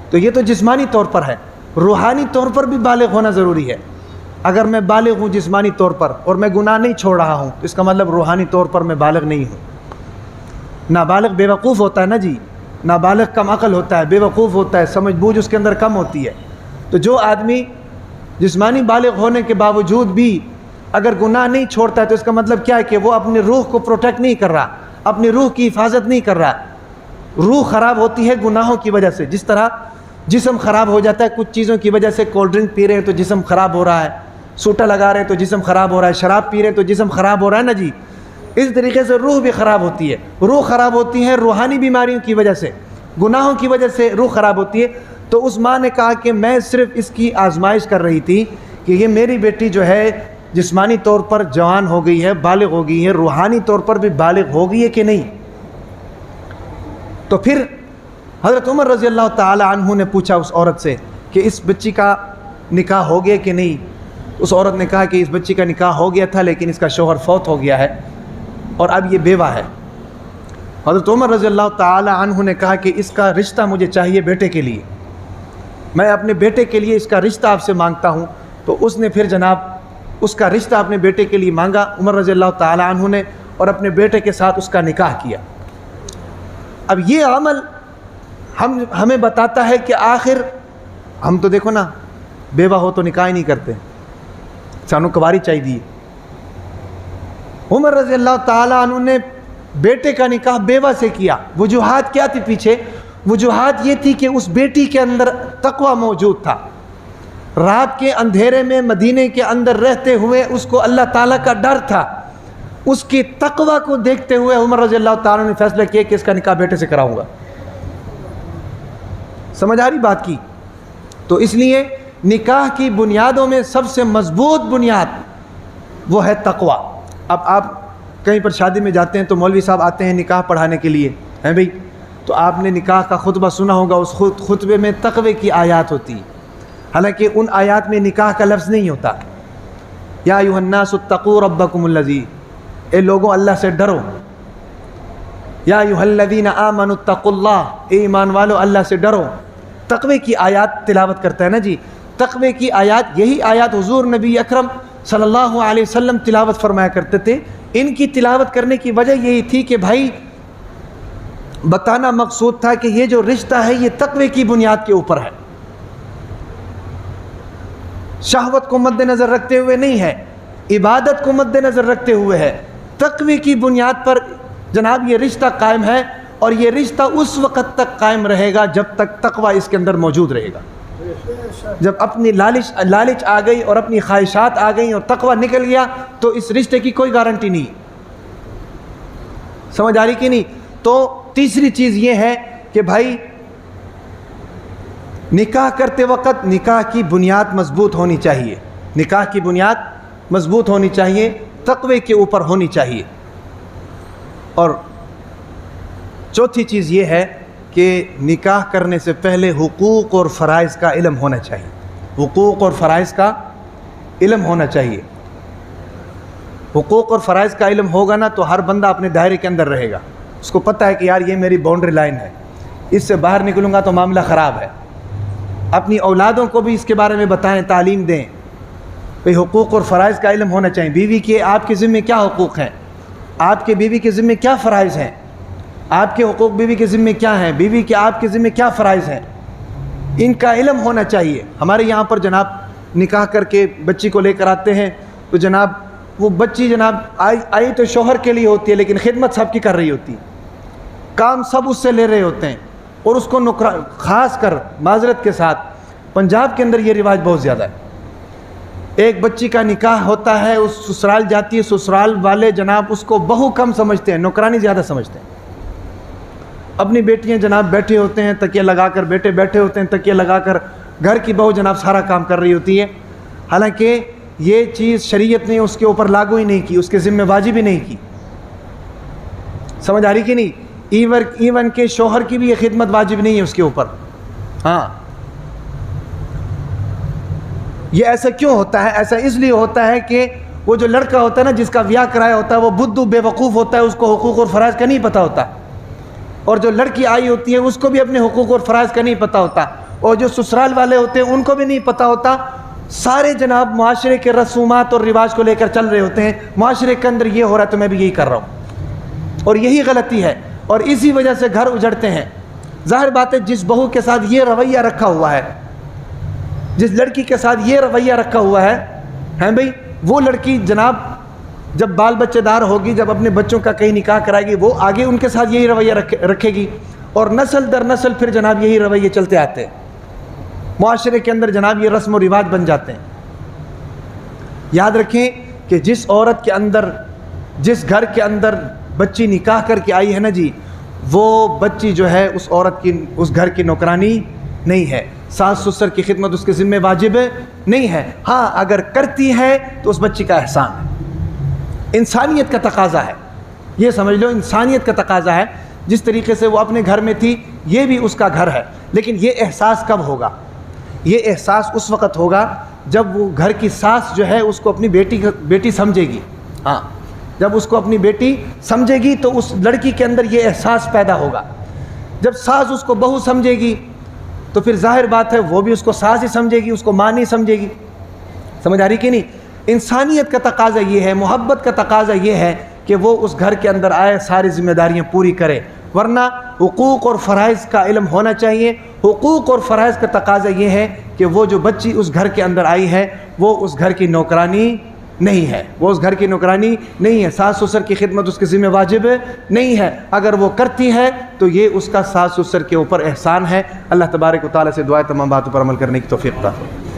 تو یہ تو جسمانی طور پر ہے۔ روحانی طور پر بھی بالغ ہونا ضروری ہے۔ اگر میں بالغ ہوں جسمانی طور پر اور میں گناہ نہیں چھوڑ رہا ہوں تو اس کا مطلب روحانی طور پر میں بالغ نہیں ہوں۔ نابالغ بے وقوف ہوتا ہے نا جی، نابالغ کم عقل ہوتا ہے، بے وقوف ہوتا ہے، سمجھ بوجھ اس کے اندر کم ہوتی ہے۔ تو جو آدمی جسمانی بالغ ہونے کے باوجود بھی اگر گناہ نہیں چھوڑتا ہے تو اس کا مطلب کیا ہے کہ وہ اپنی روح کو پروٹیکٹ نہیں کر رہا، اپنی روح کی حفاظت نہیں کر رہا۔ روح خراب ہوتی ہے گناہوں کی وجہ سے، جس طرح جسم خراب ہو جاتا ہے کچھ چیزوں کی وجہ سے، کولڈ ڈرنک پی رہے ہیں تو جسم خراب ہو رہا ہے، سوٹا لگا رہے ہیں تو جسم خراب ہو رہا ہے، شراب پی رہے ہیں تو جسم خراب ہو رہا ہے نا جی، اس طریقے سے روح بھی خراب ہوتی ہے۔ روح خراب ہوتی ہے روحانی بیماریوں کی وجہ سے، گناہوں کی وجہ سے روح خراب ہوتی ہے۔ تو اس ماں نے کہا کہ میں صرف اس کی آزمائش کر رہی تھی کہ یہ میری بیٹی جو ہے جسمانی طور پر جوان ہو گئی ہے، بالغ ہو گئی ہے، روحانی طور پر بھی بالغ ہو گئی ہے کہ نہیں۔ تو پھر حضرت عمر رضی اللہ تعالی عنہ نے پوچھا اس عورت سے کہ اس بچی کا نکاح ہو گیا کہ نہیں۔ اس عورت نے کہا کہ اس بچی کا نکاح ہو گیا تھا لیکن اس کا شوہر فوت ہو گیا ہے اور اب یہ بیوہ ہے۔ حضرت عمر رضی اللہ تعالی عنہ نے کہا کہ اس کا رشتہ مجھے چاہیے بیٹے کے لیے، میں اپنے بیٹے کے لیے اس کا رشتہ آپ سے مانگتا ہوں۔ تو اس نے پھر جناب اس کا رشتہ اپنے بیٹے کے لیے مانگا عمر رضی اللہ تعالی عنہ نے، اور اپنے بیٹے کے ساتھ اس کا نکاح کیا۔ اب یہ عمل ہمیں بتاتا ہے کہ آخر ہم تو دیکھو نا، بیوہ ہو تو نکاح ہی نہیں کرتے، سانو کواری چاہیے۔ عمر رضی اللہ تعالیٰ عنہ نے بیٹے کا نکاح بیوہ سے کیا۔ وجوہات کیا تھی پیچھے؟ وجوہات یہ تھی کہ اس بیٹی کے اندر تقوی موجود تھا۔ رات کے اندھیرے میں مدینے کے اندر رہتے ہوئے اس کو اللہ تعالیٰ کا ڈر تھا، اس کی تقوی کو دیکھتے ہوئے عمر رضی اللہ تعالیٰ نے فیصلہ کیا کہ اس کا نکاح بیٹے سے کراؤں گا۔ سمجھ آ رہی بات کی؟ تو اس لیے نکاح کی بنیادوں میں سب سے مضبوط بنیاد وہ ہے تقوی۔ اب آپ کہیں پر شادی میں جاتے ہیں تو مولوی صاحب آتے ہیں نکاح پڑھانے کے لیے، ہیں بھئی، تو آپ نے نکاح کا خطبہ سنا ہوگا، اس خطبے میں تقوی کی آیات ہوتی ہیں، حالانکہ ان آیات میں نکاح کا لفظ نہیں ہوتا۔ یا ایھا الناس اتقوا ربکم الذی، اے لوگوں اللہ سے ڈرو۔ یا ایھا الذین آمنوا اتقوا اللہ، اے ایمان والو اللہ سے ڈرو۔ تقوی کی آیات تلاوت کرتا ہے نا جی، تقوی کی آیات، یہی آیات حضور نبی اکرم صلی اللہ علیہ وسلم تلاوت فرمایا کرتے تھے۔ ان کی تلاوت کرنے کی وجہ یہی تھی کہ بھائی بتانا مقصود تھا کہ یہ جو رشتہ ہے یہ تقوی کی بنیاد کے اوپر ہے، شہوت کو مد نظر رکھتے ہوئے نہیں ہے، عبادت کو مد نظر رکھتے ہوئے ہے، تقوی کی بنیاد پر جناب یہ رشتہ قائم ہے، اور یہ رشتہ اس وقت تک قائم رہے گا جب تک تقوی اس کے اندر موجود رہے گا۔ جب اپنی لالچ آ گئی اور اپنی خواہشات آ گئیں اور تقوی نکل گیا تو اس رشتے کی کوئی گارنٹی نہیں. سمجھ آ رہی کہ نہیں؟ تو تیسری چیز یہ ہے کہ بھائی نکاح کرتے وقت نکاح کی بنیاد مضبوط ہونی چاہیے. نکاح کی بنیاد مضبوط ہونی چاہیے، تقوی کے اوپر ہونی چاہیے. اور چوتھی چیز یہ ہے کہ نکاح کرنے سے پہلے حقوق اور فرائض کا علم ہونا چاہیے. حقوق اور فرائض کا علم ہونا چاہیے. حقوق اور فرائض کا علم ہوگا نا تو ہر بندہ اپنے دائرے کے اندر رہے گا. اس کو پتہ ہے کہ یار یہ میری باؤنڈری لائن ہے، اس سے باہر نکلوں گا تو معاملہ خراب ہے. اپنی اولادوں کو بھی اس کے بارے میں بتائیں، تعلیم دیں. بھئی حقوق اور فرائض کا علم ہونا چاہیے. بیوی کے آپ کے ذمہ کیا حقوق ہیں، آپ کے بیوی کے ذمہ کیا فرائض ہیں، آپ کے حقوق بیوی کے ذمہ کیا ہیں، بیوی کے آپ کے ذمہ کیا فرائض ہیں، ان کا علم ہونا چاہیے. ہمارے یہاں پر جناب نکاح کر کے بچی کو لے کر آتے ہیں تو جناب وہ بچی جناب آئی تو شوہر کے لیے ہوتی ہے لیکن خدمت سب کی کر رہی ہوتی ہے، کام سب اس سے لے رہے ہوتے ہیں اور اس کو خاص کر معذرت کے ساتھ پنجاب کے اندر یہ رواج بہت زیادہ ہے. ایک بچی کا نکاح ہوتا ہے، اس سسرال جاتی ہے، سسرال والے جناب اس کو بہو کم سمجھتے ہیں، نوکرانی زیادہ سمجھتے ہیں. اپنی بیٹیاں جناب بیٹھے ہوتے ہیں تکیہ لگا کر، بیٹے بیٹھے ہوتے ہیں تکیہ لگا کر، گھر کی بہو جناب سارا کام کر رہی ہوتی ہے. حالانکہ یہ چیز شریعت نے اس کے اوپر لاگو ہی نہیں کی، اس کے ذمہ واجب ہی نہیں کی. سمجھ آ رہی کہ نہیں؟ ایون کہ شوہر کی بھی یہ خدمت واجب نہیں ہے اس کے اوپر. ہاں، یہ ایسا کیوں ہوتا ہے؟ ایسا اس لیے ہوتا ہے کہ وہ جو لڑکا ہوتا ہے نا جس کا بیاہ کرایا ہوتا ہے وہ بدھو بے وقوف ہوتا ہے، اس کو حقوق اور فرائض کا نہیں پتہ ہوتا. اور جو لڑکی آئی ہوتی ہے اس کو بھی اپنے حقوق اور فرائض کا نہیں پتہ ہوتا، اور جو سسرال والے ہوتے ہیں ان کو بھی نہیں پتہ ہوتا. سارے جناب معاشرے کے رسومات اور رواج کو لے کر چل رہے ہوتے ہیں. معاشرے کے اندر یہ ہو رہا ہے تو میں بھی یہی کر رہا ہوں، اور یہی غلطی ہے اور اسی وجہ سے گھر اجڑتے ہیں. ظاہر بات ہے جس بہو کے ساتھ یہ رویہ رکھا ہوا ہے، جس لڑکی کے ساتھ یہ رویہ رکھا ہوا ہے بھئی، وہ لڑکی جناب جب بال بچے دار ہوگی، جب اپنے بچوں کا کہیں نکاح کرائے گی، وہ آگے ان کے ساتھ یہی رویہ رکھے گی اور نسل در نسل پھر جناب یہی رویے چلتے آتے ہیں. معاشرے کے اندر جناب یہ رسم و رواج بن جاتے ہیں. یاد رکھیں کہ جس عورت کے اندر، جس گھر کے اندر بچی نکاح کر کے آئی ہے نا جی، وہ بچی جو ہے اس عورت کی، اس گھر کی نوکرانی نہیں ہے. ساس سسر کی خدمت اس کے ذمہ واجب نہیں ہے. ہاں اگر کرتی ہے تو اس بچی کا احسان ہے. انسانیت کا تقاضا ہے، یہ سمجھ لو انسانیت کا تقاضا ہے. جس طریقے سے وہ اپنے گھر میں تھی یہ بھی اس کا گھر ہے. لیکن یہ احساس کب ہوگا؟ یہ احساس اس وقت ہوگا جب وہ گھر کی ساس جو ہے اس کو اپنی بیٹی سمجھے گی. ہاں، جب اس کو اپنی بیٹی سمجھے گی تو اس لڑکی کے اندر یہ احساس پیدا ہوگا. جب ساس اس کو بہو سمجھے گی تو پھر ظاہر بات ہے وہ بھی اس کو ساس ہی سمجھے گی، اس کو ماں نہیں سمجھے گی. سمجھ آ رہی کہ نہیں؟ انسانیت کا تقاضا یہ ہے، محبت کا تقاضا یہ ہے کہ وہ اس گھر کے اندر آئے، ساری ذمہ داریاں پوری کرے. ورنہ حقوق اور فرائض کا علم ہونا چاہیے. حقوق اور فرائض کا تقاضا یہ ہے کہ وہ جو بچی اس گھر کے اندر آئی ہے وہ اس گھر کی نوکرانی نہیں ہے، وہ اس گھر کی نوکرانی نہیں ہے. ساس سسر کی خدمت اس کے ذمہ واجب نہیں ہے. اگر وہ کرتی ہے تو یہ اس کا ساس سسر کے اوپر احسان ہے. اللہ تبارک و تعالیٰ سے دعا ہے تمام باتوں پر عمل کرنے کی توفیق عطا فرمائے.